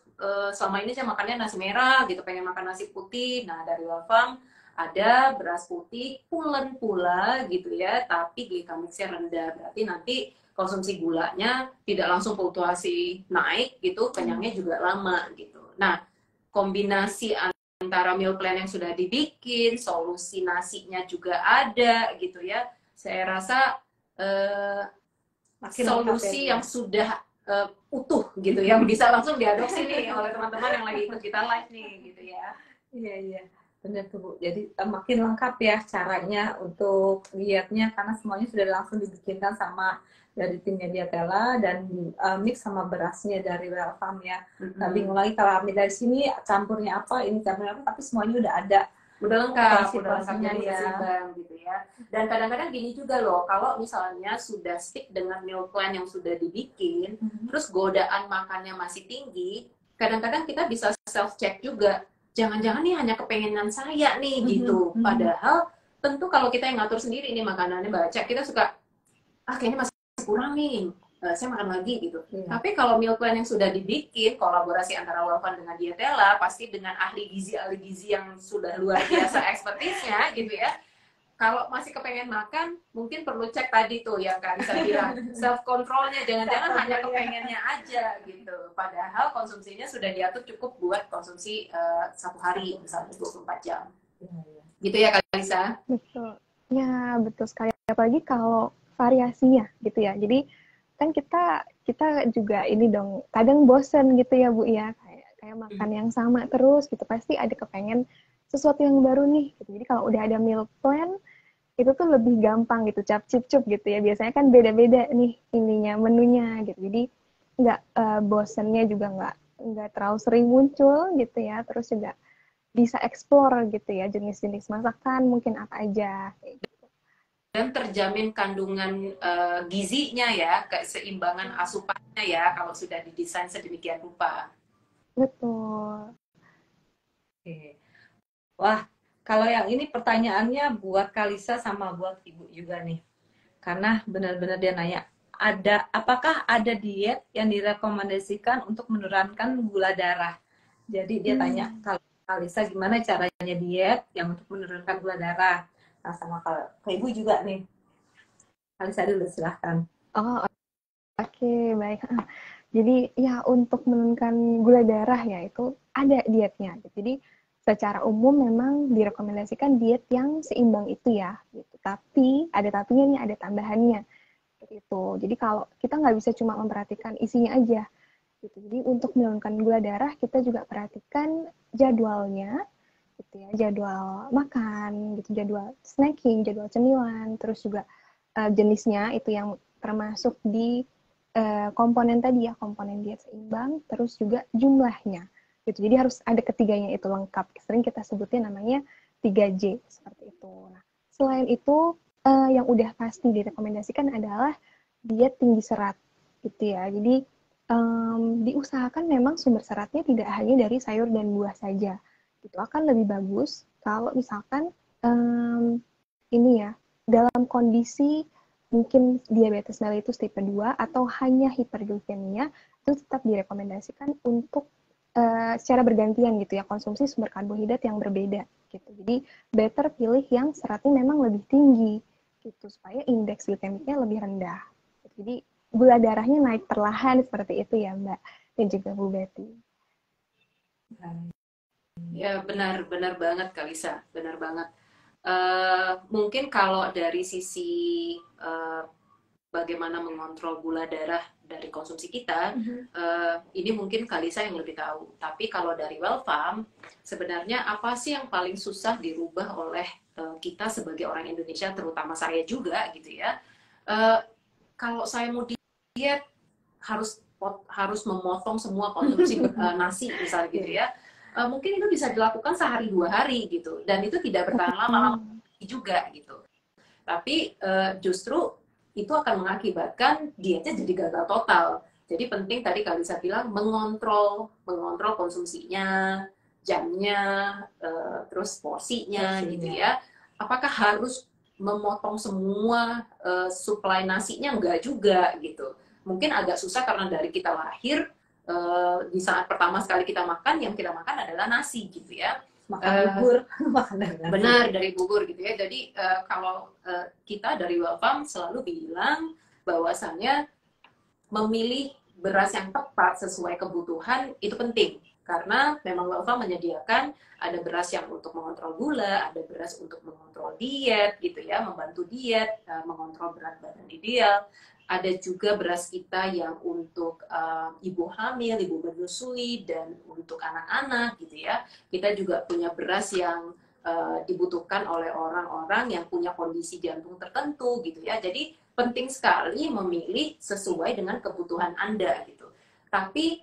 selama ini saya makannya nasi merah gitu, pengen makan nasi putih. Nah dari Walfam ada beras putih pulen pula gitu ya, tapi glikemiknya rendah, berarti nanti konsumsi gulanya tidak langsung fluktuasi naik gitu, kenyangnya juga lama gitu. Nah kombinasi antara meal plan yang sudah dibikin, solusi nasinya juga ada gitu ya, saya rasa solusi yang sudah utuh gitu, yang bisa langsung diadopsi nih oleh teman-teman yang lagi ikut kita live nih gitu ya. Iya, benar tuh Bu. Jadi makin lengkap ya caranya untuk dietnya karena semuanya sudah langsung dibikinkan sama dari timnya Diatela dan mix sama berasnya dari Welcome ya. Nah, bingung lagi kalau ambil dari sini campurnya apa, ini campurnya apa, tapi semuanya udah ada. Udah lengkap Porsi-porsinya jadi ya. seimbang gitu ya. Dan kadang-kadang gini juga loh, kalau misalnya sudah stick dengan meal plan yang sudah dibikin, terus godaan makannya masih tinggi, kadang-kadang kita bisa self check juga. Jangan-jangan nih hanya kepengenan saya nih gitu. Padahal tentu kalau kita yang ngatur sendiri ini makanannya baca, kita suka kayaknya masih kurang nih. Saya makan lagi gitu. Tapi kalau meal plan yang sudah dibikin, kolaborasi antara Welcome dengan Diatela, pasti dengan ahli gizi yang sudah luar biasa ekspertisnya gitu ya. Kalau masih kepengen makan, mungkin perlu cek tadi tuh yang Kak Lisa bilang, self controlnya, jangan-jangan hanya kepengennya aja gitu. Padahal konsumsinya sudah diatur cukup buat konsumsi 1 hari, misalnya 24 jam. Gitu ya Kak Lisa? Betul. Ya, betul sekali. Apalagi kalau variasinya gitu ya. Jadi kan kita juga ini dong kadang bosen gitu ya Bu ya, kayak makan yang sama terus gitu, pasti ada kepengen sesuatu yang baru nih gitu. Jadi kalau udah ada meal plan itu tuh lebih gampang gitu, cap cip cup gitu ya, biasanya kan beda-beda nih ininya menunya gitu, jadi nggak bosennya juga nggak terlalu sering muncul gitu ya, terus juga bisa explore gitu ya jenis-jenis masakan mungkin apa aja kayak gitu. Dan terjamin kandungan gizinya ya, keseimbangan asupannya ya, kalau sudah didesain sedemikian rupa. Betul. Oke. Wah, kalau yang ini pertanyaannya buat Kalisa sama buat Ibu juga nih. Karena benar-benar dia nanya, apakah ada diet yang direkomendasikan untuk menurunkan gula darah? Jadi dia tanya, kalau Kalisa gimana caranya diet yang untuk menurunkan gula darah? Nah, sama kalau Ibu juga nih. Kalisa dulu silahkan. Oh, oke, baik. Jadi ya untuk menurunkan gula darah ya itu ada dietnya. Jadi secara umum memang direkomendasikan diet yang seimbang itu ya. Gitu. Tapi ada tapinya nih, ada tambahannya. Gitu. Jadi kalau kita nggak bisa cuma memperhatikan isinya aja. Gitu. Jadi untuk menurunkan gula darah kita juga perhatikan jadwalnya, gitu ya, jadwal makan, gitu, jadwal snacking, jadwal cemilan, terus juga jenisnya itu yang termasuk di komponen tadi ya, komponen diet seimbang, terus juga jumlahnya. Gitu. Jadi harus ada ketiganya itu lengkap. Sering kita sebutnya namanya 3J seperti itu. Nah, selain itu yang udah pasti direkomendasikan adalah diet tinggi serat gitu ya. Jadi diusahakan memang sumber seratnya tidak hanya dari sayur dan buah saja. Itu akan lebih bagus kalau misalkan ini ya, dalam kondisi mungkin diabetes mellitus tipe 2 atau hanya hiperglikemia, itu tetap direkomendasikan untuk secara bergantian gitu ya, konsumsi sumber karbohidrat yang berbeda gitu. Jadi better pilih yang seratnya memang lebih tinggi gitu supaya indeks glikemiknya lebih rendah. Jadi gula darahnya naik perlahan seperti itu ya Mbak dan juga Bu Betty. Ya benar banget Kak Lisa, benar banget. Mungkin kalau dari sisi bagaimana mengontrol gula darah dari konsumsi kita, ini mungkin Kak Lisa yang lebih tahu. Tapi kalau dari Welfam, sebenarnya apa sih yang paling susah dirubah oleh kita sebagai orang Indonesia, terutama saya juga gitu ya. Kalau saya mau diet harus memotong semua konsumsi nasi misalnya gitu ya. Mungkin itu bisa dilakukan sehari 2 hari gitu, dan itu tidak bertahan lama juga gitu. Tapi justru itu akan mengakibatkan dietnya jadi gagal total. Jadi penting tadi Kak Lisa bilang mengontrol konsumsinya, jamnya, terus porsinya gitu ya. Apakah harus memotong semua suplai nasinya? Enggak juga gitu. Mungkin agak susah karena dari kita lahir di saat pertama sekali kita makan, yang kita makan adalah nasi gitu ya. Makan bubur, makan dari nasi. Benar, dari bubur gitu ya. Jadi kalau kita dari Welfam selalu bilang bahwasannya memilih beras yang tepat sesuai kebutuhan itu penting. Karena memang Welfam menyediakan ada beras yang untuk mengontrol gula, ada beras untuk mengontrol diet gitu ya, membantu diet, mengontrol berat badan ideal. Ada juga beras kita yang untuk ibu hamil, ibu menyusui, dan untuk anak-anak gitu ya. Kita juga punya beras yang dibutuhkan oleh orang-orang yang punya kondisi jantung tertentu gitu ya. Jadi penting sekali memilih sesuai dengan kebutuhan Anda gitu. Tapi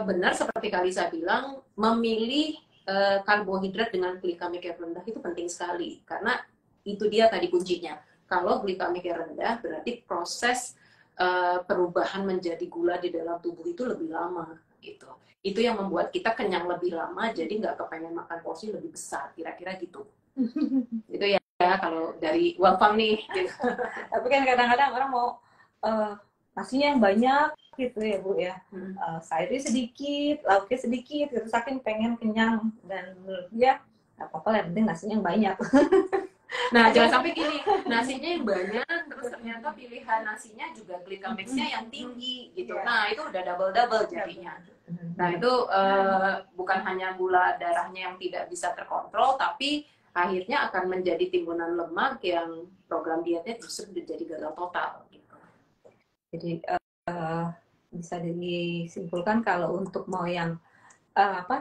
benar seperti Kalisa bilang, memilih karbohidrat dengan glikemik yang rendah itu penting sekali, karena itu dia tadi kuncinya. Kalau glikemik yang rendah berarti proses perubahan menjadi gula di dalam tubuh itu lebih lama gitu. Itu yang membuat kita kenyang lebih lama, jadi nggak kepengen makan porsi lebih besar, kira-kira gitu. Itu ya kalau dari Welcome nih gitu. Tapi kan kadang-kadang orang mau nasinya yang banyak gitu ya Bu ya, sayurnya sedikit, lauknya sedikit gitu, saking pengen kenyang, dan menurut dia nggak apa-apa, yang penting nasinya yang banyak. Nah, jangan sampai gini, nasinya yang banyak, terus ternyata pilihan nasinya juga glikemiknya yang tinggi gitu. Nah, itu udah double-double jadinya. Nah, itu bukan hanya gula darahnya yang tidak bisa terkontrol, tapi akhirnya akan menjadi timbunan lemak yang program dietnya justru jadi gagal total gitu. Jadi bisa disimpulkan kalau untuk mau yang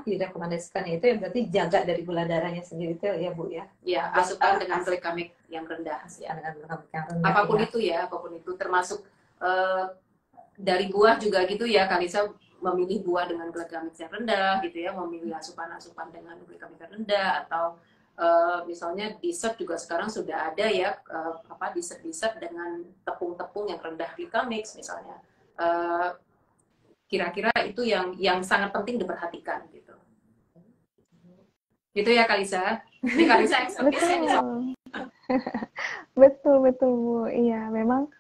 direkomendasikan itu ya berarti jaga dari gula darahnya sendiri itu ya Bu ya. Ya, asupan dengan glikemik yang rendah. Ya, dengan glikemik yang rendah. Apapun itu ya, apapun itu termasuk dari buah juga gitu ya, Kalisa memilih buah dengan glikemik yang rendah gitu ya, memilih asupan-asupan dengan glikemik yang rendah, atau misalnya dessert juga sekarang sudah ada ya, dessert dengan tepung-tepung yang rendah glikemik misalnya. Kira-kira itu yang sangat penting diperhatikan gitu. Gitu ya Kalisa. Ini Kalisa ekspertisnya. Betul Bu. Iya, memang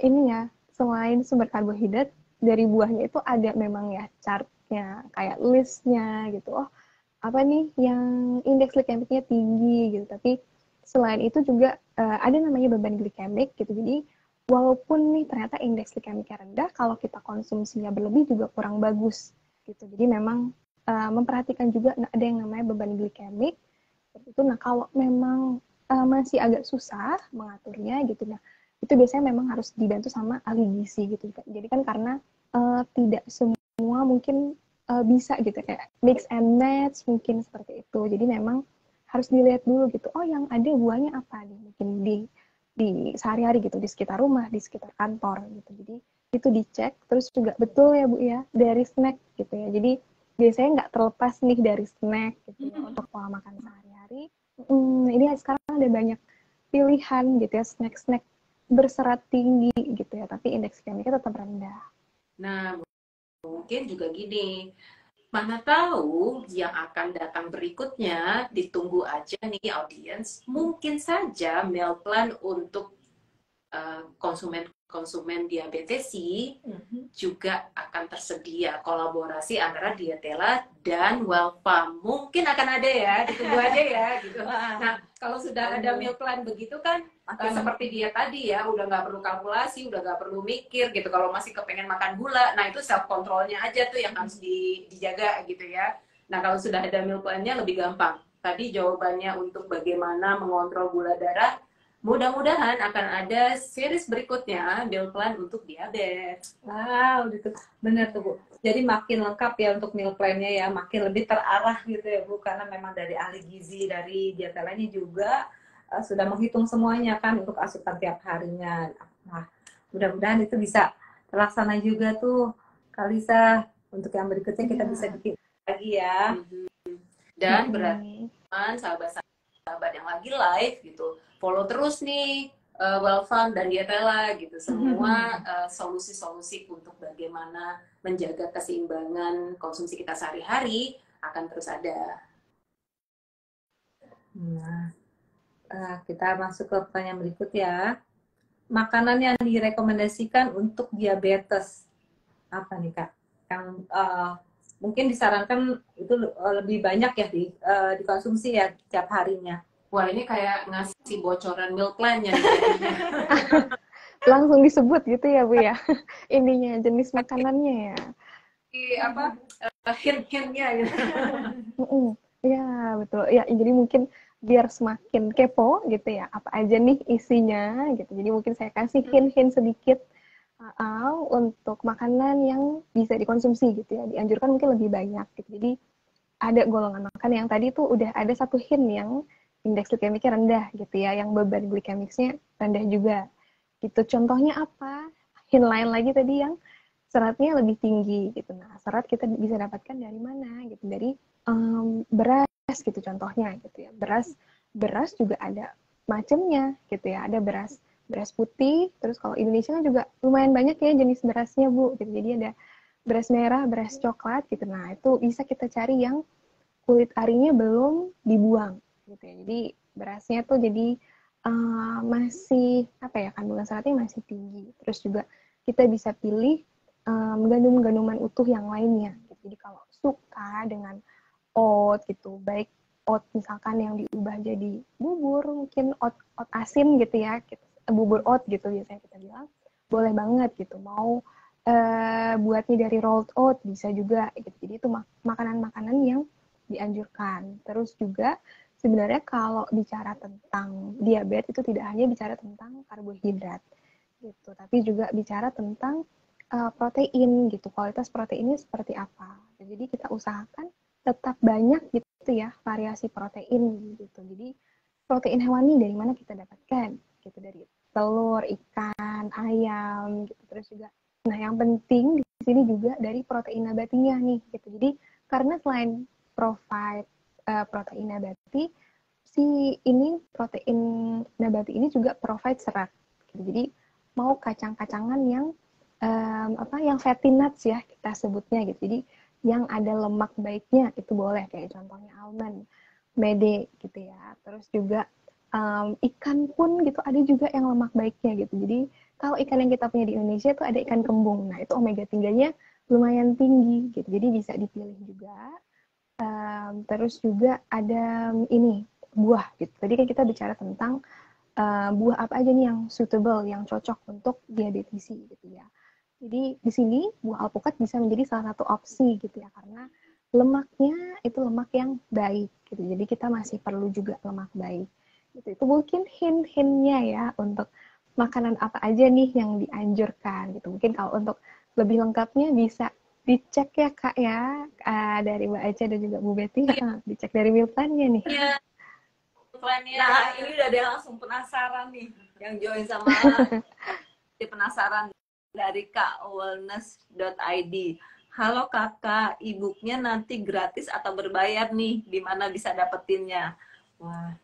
ini ya, selain sumber karbohidrat dari buahnya itu ada memang ya chartnya, kayak listnya gitu. Oh, apa nih yang indeks glikemiknya tinggi gitu. Tapi selain itu juga ada namanya beban glikemik gitu. Jadi walaupun nih ternyata indeks glikemiknya rendah, kalau kita konsumsinya berlebih juga kurang bagus gitu. Jadi memang memperhatikan juga ada yang namanya beban glikemik itu. Nah, kalau memang masih agak susah mengaturnya gitu, nah itu biasanya memang harus dibantu sama ahli gizi gitu. Jadi kan karena tidak semua mungkin bisa gitu, kayak mix and match mungkin seperti itu. Jadi memang harus dilihat dulu gitu. Oh, yang ada buahnya apa nih? Mungkin di sehari-hari gitu, di sekitar rumah, di sekitar kantor gitu. Jadi itu dicek. Terus juga betul ya Bu ya, dari snack gitu ya. Jadi biasanya nggak terlepas nih dari snack gitu ya, untuk pola makan sehari-hari. Ini sekarang ada banyak pilihan gitu ya, snack-snack berserat tinggi gitu ya, tapi indeks glikemiknya tetap rendah. Nah, mungkin juga gini, mana tahu yang akan datang berikutnya, ditunggu aja nih audiens, mungkin saja meal plan untuk konsumen diabetesi juga akan tersedia kolaborasi antara Dietela dan Wellfarm. Mungkin akan ada ya, ditunggu aja ya gitu. Nah, kalau sudah ada meal plan begitu kan, seperti dia tadi ya, udah nggak perlu kalkulasi, udah nggak perlu mikir gitu. Kalau masih kepengen makan gula, nah itu self controlnya aja tuh yang harus dijaga gitu ya. Nah, kalau sudah ada meal plan-nya lebih gampang. Tadi jawabannya untuk bagaimana mengontrol gula darah, mudah-mudahan akan ada series berikutnya meal plan untuk diabetes. Wow, gitu. Bener tuh Bu. Jadi makin lengkap ya untuk meal plan-nya ya, makin lebih terarah gitu ya Bu, karena memang dari ahli gizi, dari Dietela ini juga sudah menghitung semuanya kan untuk asupan tiap harinya. Nah, mudah-mudahan itu bisa terlaksana juga tuh, Kalisa. Untuk yang berikutnya kita bisa bikin lagi ya. Dan berarti sahabat-sahabat yang lagi live gitu, follow terus nih Wellfarm dan Dietela gitu, semua solusi-solusi untuk bagaimana menjaga keseimbangan konsumsi kita sehari-hari akan terus ada. Nah, kita masuk ke pertanyaan berikut ya. Makanan yang direkomendasikan untuk diabetes apa nih Kak? Yang mungkin disarankan itu lebih banyak ya dikonsumsi ya tiap harinya. Wah, ini kayak ngasih bocoran meal plan-nya nih. Langsung disebut gitu ya Bu ya, ininya, jenis makanannya ya. Hint-hintnya gitu. Ya betul ya, jadi mungkin biar semakin kepo gitu ya, apa aja nih isinya gitu. Jadi mungkin saya kasih hint-hint sedikit untuk makanan yang bisa dikonsumsi gitu ya, dianjurkan mungkin lebih banyak gitu. Jadi ada golongan makan yang tadi tuh udah ada satu hint yang indeks glikemiknya rendah gitu ya, yang beban glikemiknya rendah juga. gitu. Contohnya apa? Inline lagi tadi yang seratnya lebih tinggi gitu. Nah, serat kita bisa dapatkan dari mana gitu? Dari beras gitu contohnya gitu ya. Beras juga ada macamnya gitu ya. Ada beras putih, terus kalau Indonesia kan juga lumayan banyak ya jenis berasnya, Bu. Gitu. Jadi ada beras merah, beras coklat gitu. Nah, itu bisa kita cari yang kulit arinya belum dibuang gitu ya. Jadi berasnya tuh jadi masih apa ya, kandungan seratnya masih tinggi. Terus juga kita bisa pilih gandum-ganduman utuh yang lainnya. Gitu. Jadi kalau suka dengan oat gitu, baik oat misalkan yang diubah jadi bubur, mungkin oat asin gitu ya, gitu. Bubur oat gitu biasanya kita bilang, boleh banget gitu. Mau buatnya dari rolled oat bisa juga gitu. Jadi itu makanan-makanan yang dianjurkan. Terus juga sebenarnya kalau bicara tentang diabetes itu tidak hanya bicara tentang karbohidrat gitu, tapi juga bicara tentang protein gitu. Kualitas proteinnya seperti apa. Jadi kita usahakan tetap banyak gitu ya variasi protein gitu. Jadi protein hewani dari mana kita dapatkan gitu, dari telur, ikan, ayam gitu. Terus juga nah yang penting di sini juga dari protein nabatinya nih gitu. Jadi karena selain provide protein nabati, si ini protein nabati ini juga provide serat gitu. Jadi mau kacang-kacangan yang yang fatty nuts ya kita sebutnya gitu. Jadi yang ada lemak baiknya itu boleh, kayak contohnya almond, mede gitu ya. Terus juga ikan pun gitu ada juga yang lemak baiknya gitu. Jadi kalau ikan yang kita punya di Indonesia itu ada ikan kembung. Nah, itu omega 3-nya lumayan tinggi gitu. Jadi bisa dipilih juga. Terus juga ada ini buah gitu. Tadi kan kita bicara tentang buah apa aja nih yang suitable, yang cocok untuk diabetesi gitu ya. Jadi di sini buah alpukat bisa menjadi salah satu opsi gitu ya, karena lemaknya itu lemak yang baik gitu. Jadi kita masih perlu juga lemak baik. Gitu. Itu mungkin hint-hintnya ya untuk makanan apa aja nih yang dianjurkan gitu. Mungkin kalau untuk lebih lengkapnya bisa dicek ya Kak ya, dari Mbak Aca dan juga Bu Betty, dicek dari meal plan-nya nih. Iya, plannya. Nah, ini udah ada yang langsung penasaran nih, yang join sama penasaran dari kawellness.id. Halo kakak, e-booknya nanti gratis atau berbayar nih? Di mana bisa dapetinnya? Wah,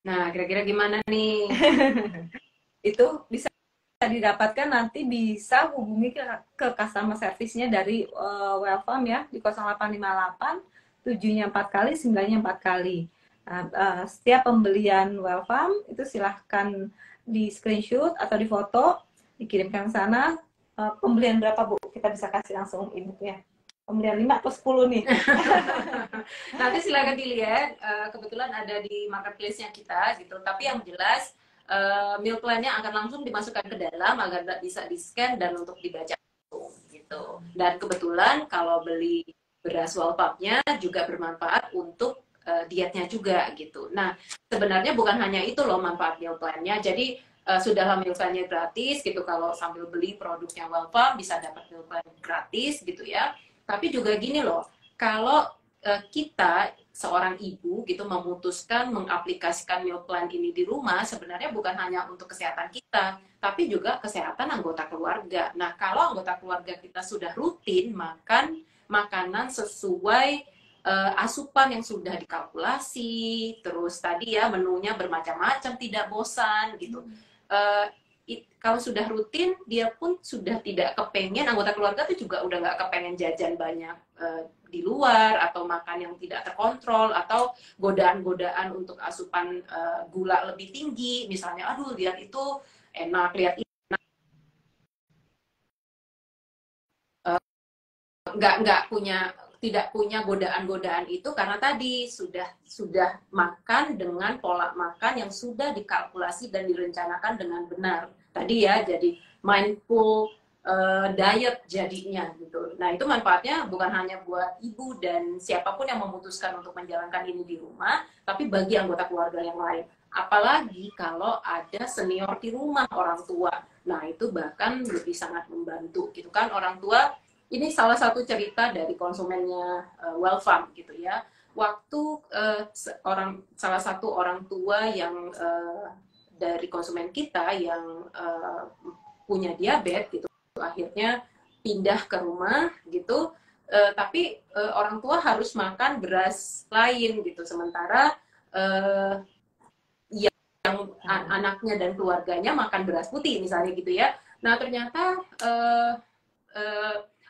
Nah, kira-kira gimana nih? itu bisa didapatkan, nanti bisa hubungi ke customer service-nya dari Wellfarm ya, di 0858 7-nya 4 kali, 9-nya 4 kali. Nah, setiap pembelian Wellfarm itu silahkan di screenshot atau di foto, dikirimkan ke sana. Pembelian berapa Bu? Kita bisa kasih langsung e-booknya. Pembelian 5 atau 10 nih? Nanti silakan dilihat, kebetulan ada di marketplace-nya kita gitu. Tapi yang jelas meal plan-nya akan langsung dimasukkan ke dalam agar bisa di-scan dan untuk dibaca gitu. Dan kebetulan kalau beli beras Wellpap-nya juga bermanfaat untuk dietnya juga gitu. Nah, sebenarnya bukan hanya itu loh manfaat meal plan-nya. Jadi sudahlah meal plan-nya gratis gitu. Kalau sambil beli produknya Wellpap bisa dapat meal plan gratis gitu ya. Tapi juga gini loh, kalau kita seorang ibu gitu memutuskan mengaplikasikan meal plan ini di rumah, sebenarnya bukan hanya untuk kesehatan kita, tapi juga kesehatan anggota keluarga. Nah, kalau anggota keluarga kita sudah rutin makan makanan sesuai asupan yang sudah dikalkulasi, terus tadi ya menunya bermacam-macam, tidak bosan gitu. Kalau sudah rutin, dia pun sudah tidak kepengen, anggota keluarga tuh juga udah nggak kepengen jajan banyak di luar, atau makan yang tidak terkontrol, atau godaan-godaan untuk asupan gula lebih tinggi, misalnya, aduh lihat itu enak, lihat ini enak. Tidak punya godaan-godaan itu karena tadi sudah makan dengan pola makan yang sudah dikalkulasi dan direncanakan dengan benar. Tadi ya, jadi mindful diet jadinya gitu. Nah, itu manfaatnya bukan hanya buat ibu dan siapapun yang memutuskan untuk menjalankan ini di rumah, tapi bagi anggota keluarga yang lain. Apalagi kalau ada senior di rumah, orang tua. Nah, itu bahkan lebih sangat membantu gitu kan, orang tua. Ini salah satu cerita dari konsumennya Wellfarm gitu ya. Waktu salah satu orang tua yang dari konsumen kita yang punya diabetes gitu akhirnya pindah ke rumah gitu, tapi orang tua harus makan beras lain gitu, sementara anaknya dan keluarganya makan beras putih misalnya gitu ya. Nah ternyata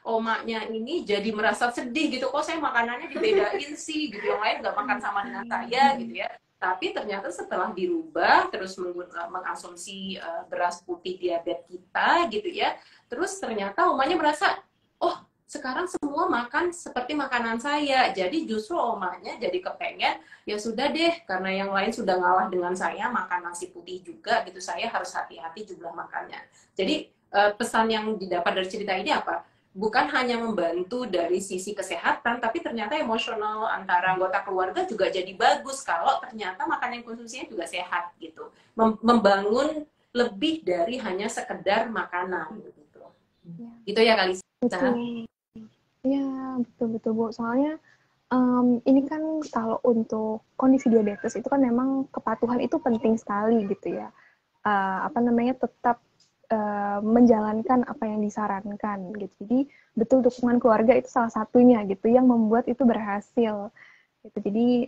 omaknya ini jadi merasa sedih gitu, kok saya makanannya dibedain sih gitu, yang lain nggak makan sama dengan saya gitu ya. Tapi ternyata setelah dirubah terus mengasumsi beras putih diabetes kita gitu ya, terus ternyata omanya merasa, oh sekarang semua makan seperti makanan saya, jadi justru omanya jadi kepengen, ya sudah deh karena yang lain sudah ngalah dengan saya makan nasi putih juga gitu, saya harus hati-hati jumlah makannya. Jadi pesan yang didapat dari cerita ini apa? Bukan hanya membantu dari sisi kesehatan, tapi ternyata emosional antara anggota keluarga juga jadi bagus kalau ternyata makanan yang konsumsinya juga sehat gitu. Membangun lebih dari hanya sekedar makanan gitu. Ya. Gitu ya Kalisa. Betul. Ya, betul-betul Bu. Soalnya ini kan kalau untuk kondisi diabetes itu kan memang kepatuhan itu penting sekali gitu ya. Tetap menjalankan apa yang disarankan gitu. Jadi betul dukungan keluarga itu salah satunya gitu yang membuat itu berhasil gitu. Jadi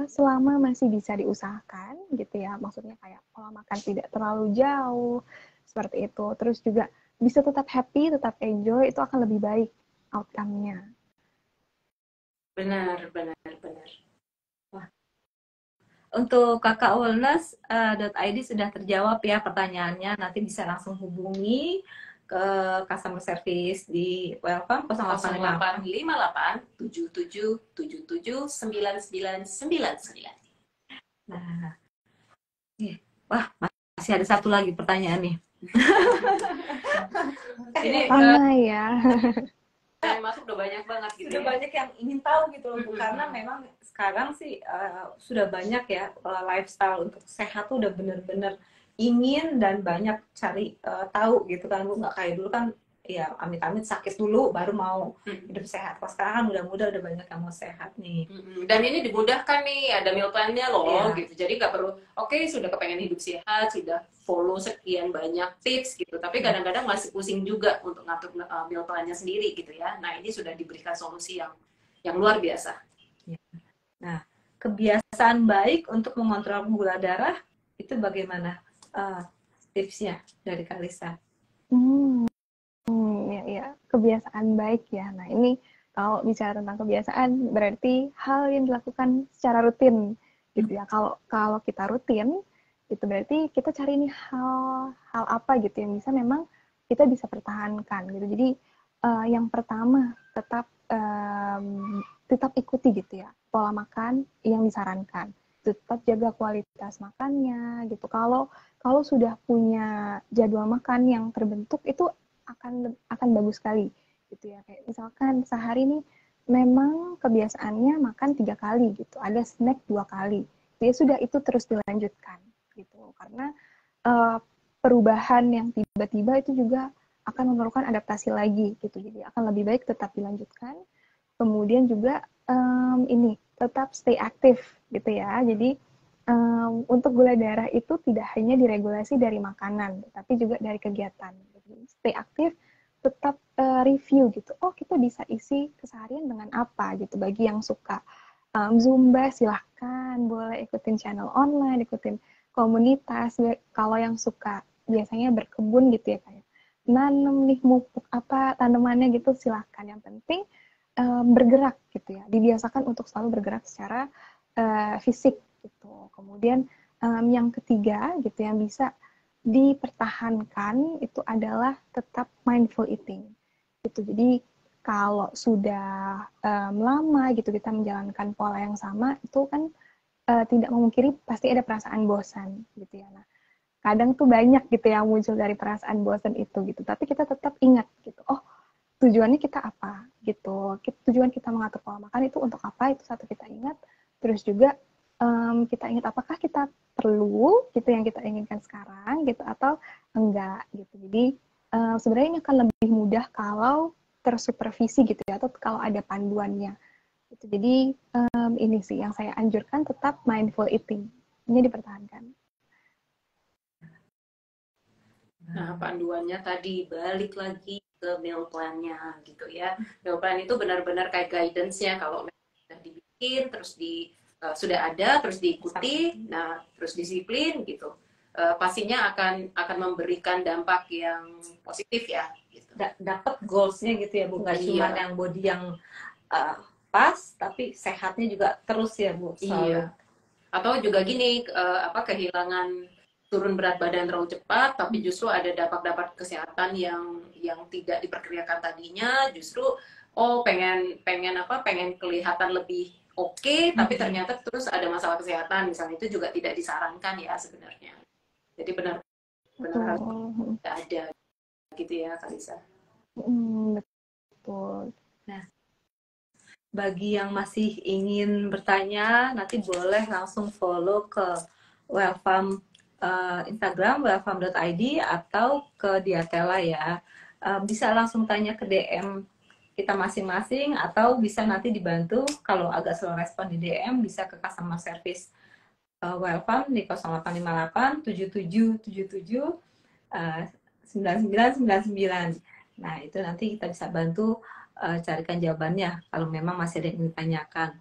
selama masih bisa diusahakan gitu ya, maksudnya kayak pola makan tidak terlalu jauh seperti itu, terus juga bisa tetap happy, tetap enjoy, itu akan lebih baik outcome-nya. Benar. Wah. Untuk Kakak Wellness.id sudah terjawab ya pertanyaannya. Nanti bisa langsung hubungi ke customer service di Wellfarm 0858 77 77 9999. Nah, wah masih ada satu lagi pertanyaan nih. Ini ya. Yang masuk udah banyak banget gitu. Sudah banyak yang ingin tahu gitu loh Bu, karena memang sekarang sih sudah banyak ya lifestyle untuk sehat tuh udah bener-bener ingin dan banyak cari tahu gitu kan Bu, nggak kayak dulu kan ya amit-amit sakit dulu baru mau hidup sehat. Kalau sekarang kan mudah-mudah udah banyak yang mau sehat nih. Dan ini dimudahkan nih, ada meal plan-nya loh gitu. Jadi nggak perlu, oke, sudah kepengen hidup sehat, sudah follow sekian banyak tips gitu. Tapi kadang-kadang masih pusing juga untuk ngatur meal plan-nya sendiri gitu ya. Nah ini sudah diberikan solusi yang luar biasa. Nah kebiasaan baik untuk mengontrol gula darah itu bagaimana tipsnya dari Kalisa? Ya, kebiasaan baik ya. Nah, ini kalau bicara tentang kebiasaan berarti hal yang dilakukan secara rutin gitu ya. Kalau kita rutin itu berarti kita cari nih hal apa gitu yang bisa memang kita bisa pertahankan gitu. Jadi yang pertama tetap ikuti gitu ya pola makan yang disarankan. Tetap jaga kualitas makannya gitu. Kalau sudah punya jadwal makan yang terbentuk itu akan bagus sekali gitu ya. Kayak misalkan sehari ini memang kebiasaannya makan 3 kali gitu, ada snack 2 kali, ya sudah itu terus dilanjutkan gitu, karena perubahan yang tiba-tiba itu juga akan memerlukan adaptasi lagi gitu, jadi akan lebih baik tetap dilanjutkan. Kemudian juga ini tetap stay aktif gitu ya, jadi untuk gula darah itu tidak hanya diregulasi dari makanan, tapi juga dari kegiatan. Jadi, stay aktif, tetap review gitu. Oh, kita bisa isi keseharian dengan apa gitu. Bagi yang suka Zumba, silahkan. Boleh ikutin channel online, ikutin komunitas. Kalau yang suka biasanya berkebun gitu ya, kayak nanam nih mupuk apa tanamannya gitu, silahkan. Yang penting bergerak gitu ya. Dibiasakan untuk selalu bergerak secara fisik gitu. Kemudian yang ketiga gitu yang bisa dipertahankan itu adalah tetap mindful eating gitu. Jadi kalau sudah lama gitu kita menjalankan pola yang sama itu kan tidak memungkiri pasti ada perasaan bosan gitu ya. Nah, kadang tuh banyak gitu yang muncul dari perasaan bosan itu gitu. Tapi kita tetap ingat gitu. Oh, tujuannya kita apa gitu. Tujuan kita mengatur pola makan itu untuk apa? Itu satu kita ingat. Terus juga kita ingat apakah kita perlu gitu yang kita inginkan sekarang gitu atau enggak gitu. Jadi sebenarnya ini akan lebih mudah kalau tersupervisi gitu ya, atau kalau ada panduannya gitu. Jadi ini sih yang saya anjurkan, tetap mindful eating ini dipertahankan. Nah, panduannya tadi balik lagi ke meal plan-nya gitu ya. Meal plan itu benar-benar kayak guidance-nya kalau sudah dibikin, terus sudah ada, terus diikuti, nah terus disiplin gitu. Pastinya akan memberikan dampak yang positif ya. Gitu. Dapat goals-nya gitu ya Bu, nggak cuma yang body yang pas, tapi sehatnya juga terus ya Bu. Iya. Atau juga gini, kehilangan turun berat badan terlalu cepat, tapi justru ada dampak-dampak kesehatan yang tidak diperkirakan tadinya, justru pengen kelihatan lebih oke, tapi ternyata terus ada masalah kesehatan, misalnya itu juga tidak disarankan ya sebenarnya. Jadi benar-benar harus ada gitu ya, Kalisa. Betul. Nah, bagi yang masih ingin bertanya, nanti boleh langsung follow ke Wellfarm Instagram wellfarm.id atau ke Diatela ya. Bisa langsung tanya ke DM kita masing-masing atau bisa nanti dibantu kalau agak slow respon di DM bisa ke customer service Wellfarm di 0858 7777 9999. Nah, itu nanti kita bisa bantu carikan jawabannya kalau memang masih ada yang ditanyakan.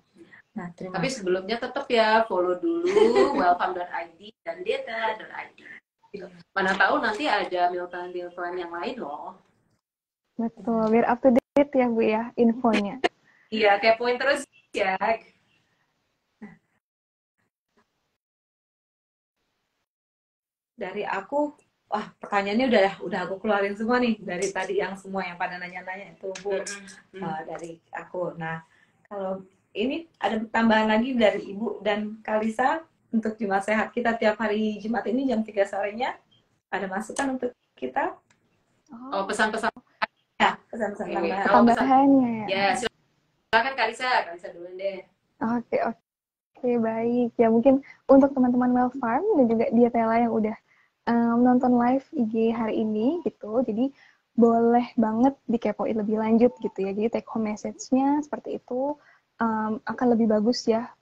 Nah, tapi sebelumnya tetap ya follow dulu wellfarm.id dan dietela.id. Mana tahu nanti ada meal plan yang lain loh. Betul, biar up to date ya Bu ya infonya. Iya, kepoin terus ya. Dari aku, pertanyaannya udah aku keluarin semua nih dari tadi yang semua yang pada nanya-nanya itu Bu dari aku. Nah, kalau ini ada tambahan lagi dari Ibu dan Kalisa untuk Jumat Sehat kita tiap hari Jumat ini jam 3 sorenya. Ada masukan untuk kita? Oh, pesan-pesan. Ya, pesan-pesan tambahan. Tambahannya ya. Ya, silakan Kalisa dulu deh. Oke, baik. Ya mungkin untuk teman-teman Wellfarm dan juga Diatela yang udah menonton live IG hari ini gitu, jadi boleh banget dikepoin lebih lanjut gitu ya. Jadi take home message-nya seperti itu akan lebih bagus ya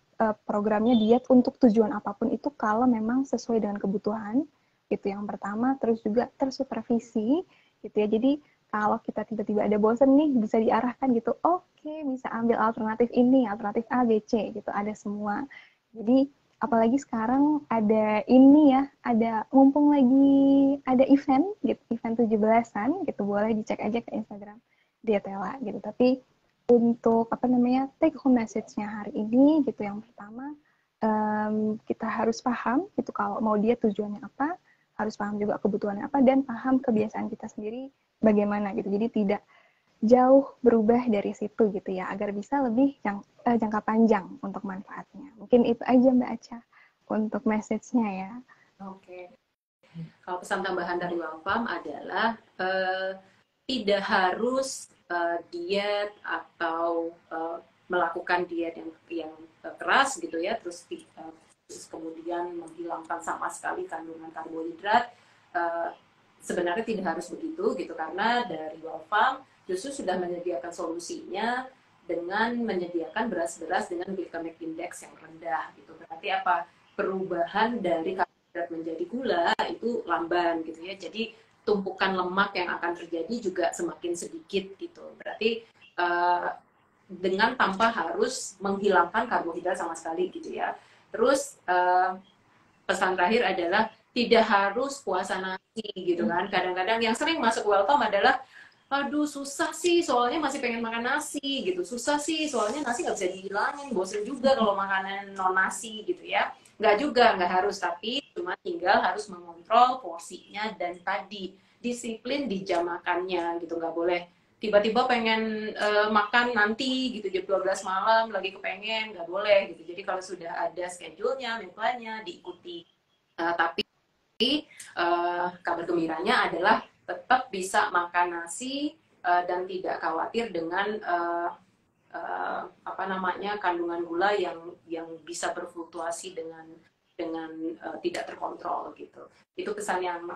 programnya diet untuk tujuan apapun itu kalau memang sesuai dengan kebutuhan gitu yang pertama, terus juga tersupervisi gitu ya. Jadi kalau kita tiba-tiba ada bosen nih bisa diarahkan gitu, oke, bisa ambil alternatif ini, alternatif A, B, C gitu, ada semua. Jadi apalagi sekarang ada ini ya, ada mumpung lagi ada event gitu, event 17-an gitu, boleh dicek aja ke Instagram Diatela gitu. Tapi untuk take home message-nya hari ini gitu, yang pertama kita harus paham gitu kalau mau dia tujuannya apa, harus paham juga kebutuhannya apa, dan paham kebiasaan kita sendiri bagaimana gitu. Jadi tidak jauh berubah dari situ gitu ya, agar bisa lebih jangka panjang untuk manfaatnya. Mungkin itu aja Mbak Aca untuk message-nya ya. Oke. Kalau pesan tambahan dari Wellfarm adalah tidak harus diet atau melakukan diet yang keras gitu ya, terus kemudian menghilangkan sama sekali kandungan karbohidrat. Sebenarnya tidak harus begitu gitu, karena dari Wellfarm justru sudah menyediakan solusinya dengan menyediakan beras-beras dengan glycemic index yang rendah gitu. Berarti apa? Perubahan dari karbohidrat menjadi gula itu lamban gitu ya. Jadi tumpukan lemak yang akan terjadi juga semakin sedikit gitu. Berarti dengan tanpa harus menghilangkan karbohidrat sama sekali gitu ya. Terus pesan terakhir adalah tidak harus puasa nasi gitu kan. Kadang-kadang yang sering masuk Wellfarm adalah aduh susah sih soalnya masih pengen makan nasi gitu, susah sih soalnya nasi nggak bisa dihilangin, bosen juga kalau makanan non nasi gitu ya. Nggak juga, nggak harus, tapi cuma tinggal harus mengontrol porsinya dan tadi disiplin di jam makannya gitu. Nggak boleh tiba-tiba pengen makan nanti gitu jam 12 malam lagi kepengen, nggak boleh gitu. Jadi kalau sudah ada schedule-nya, meal plan-nya diikuti. Tapi kabar gembiranya adalah tetap bisa makan nasi dan tidak khawatir dengan kandungan gula yang bisa berfluktuasi dengan tidak terkontrol gitu. Itu pesan yang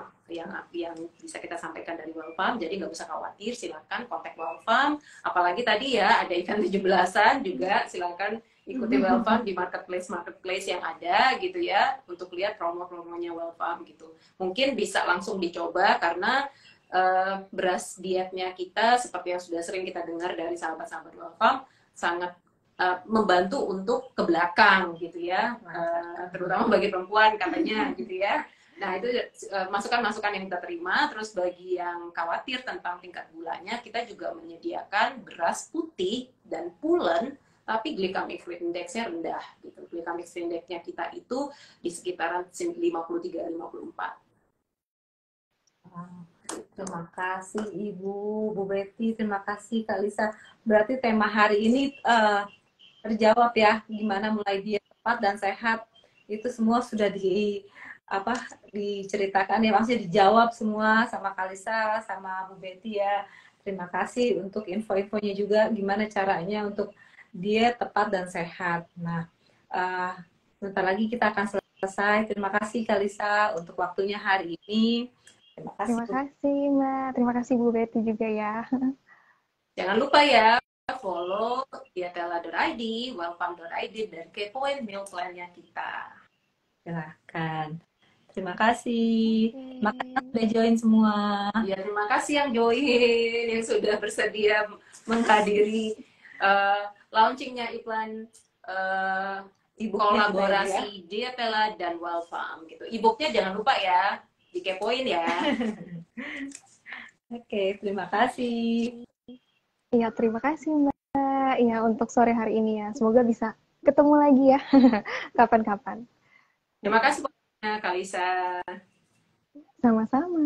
bisa kita sampaikan dari Wellfarm. Jadi nggak usah khawatir, silakan kontak Wellfarm. Apalagi tadi ya ada event 17-an juga, silakan ikuti Wellfarm di marketplace yang ada gitu ya, untuk lihat promo-promonya Wellfarm gitu. Mungkin bisa langsung dicoba karena beras dietnya kita seperti yang sudah sering kita dengar dari sahabat-sahabat Wellfarm sangat membantu untuk ke belakang gitu ya, terutama bagi perempuan katanya gitu ya. Nah itu masukan-masukan yang kita terima. Terus bagi yang khawatir tentang tingkat gulanya, kita juga menyediakan beras putih dan pulen tapi glycemic index-nya rendah gitu. Glycemic index-nya kita itu di sekitaran 53-54. Terima kasih Ibu, Bu Betty, terima kasih Kak Lisa. Berarti tema hari ini terjawab ya, gimana mulai diet tepat dan sehat. Itu semua sudah diceritakan ya, maksudnya dijawab semua sama Kak Lisa, sama Bu Betty ya. Terima kasih untuk info-infonya juga gimana caranya untuk diet tepat dan sehat. Nah, sebentar lagi kita akan selesai. Terima kasih Kak Lisa untuk waktunya hari ini. Terima kasih Mbak, terima kasih Bu Betty juga ya. Jangan lupa ya, follow dietela.id, wellfarm.id, dan kepoin meal plan-nya kita. Silahkan. Terima kasih. Makasih sudah join semua. Ya, terima kasih yang join, yang sudah bersedia menghadiri launchingnya iklan kolaborasi ya? Dietela dan Wellfarm gitu. E-booknya jangan lupa ya, dikepoin ya. Oke, terima kasih. Iya, terima kasih Mbak. Iya, untuk sore hari ini ya. Semoga bisa ketemu lagi ya, kapan-kapan. Terima kasih banyak, Kak Lisa. Sama-sama.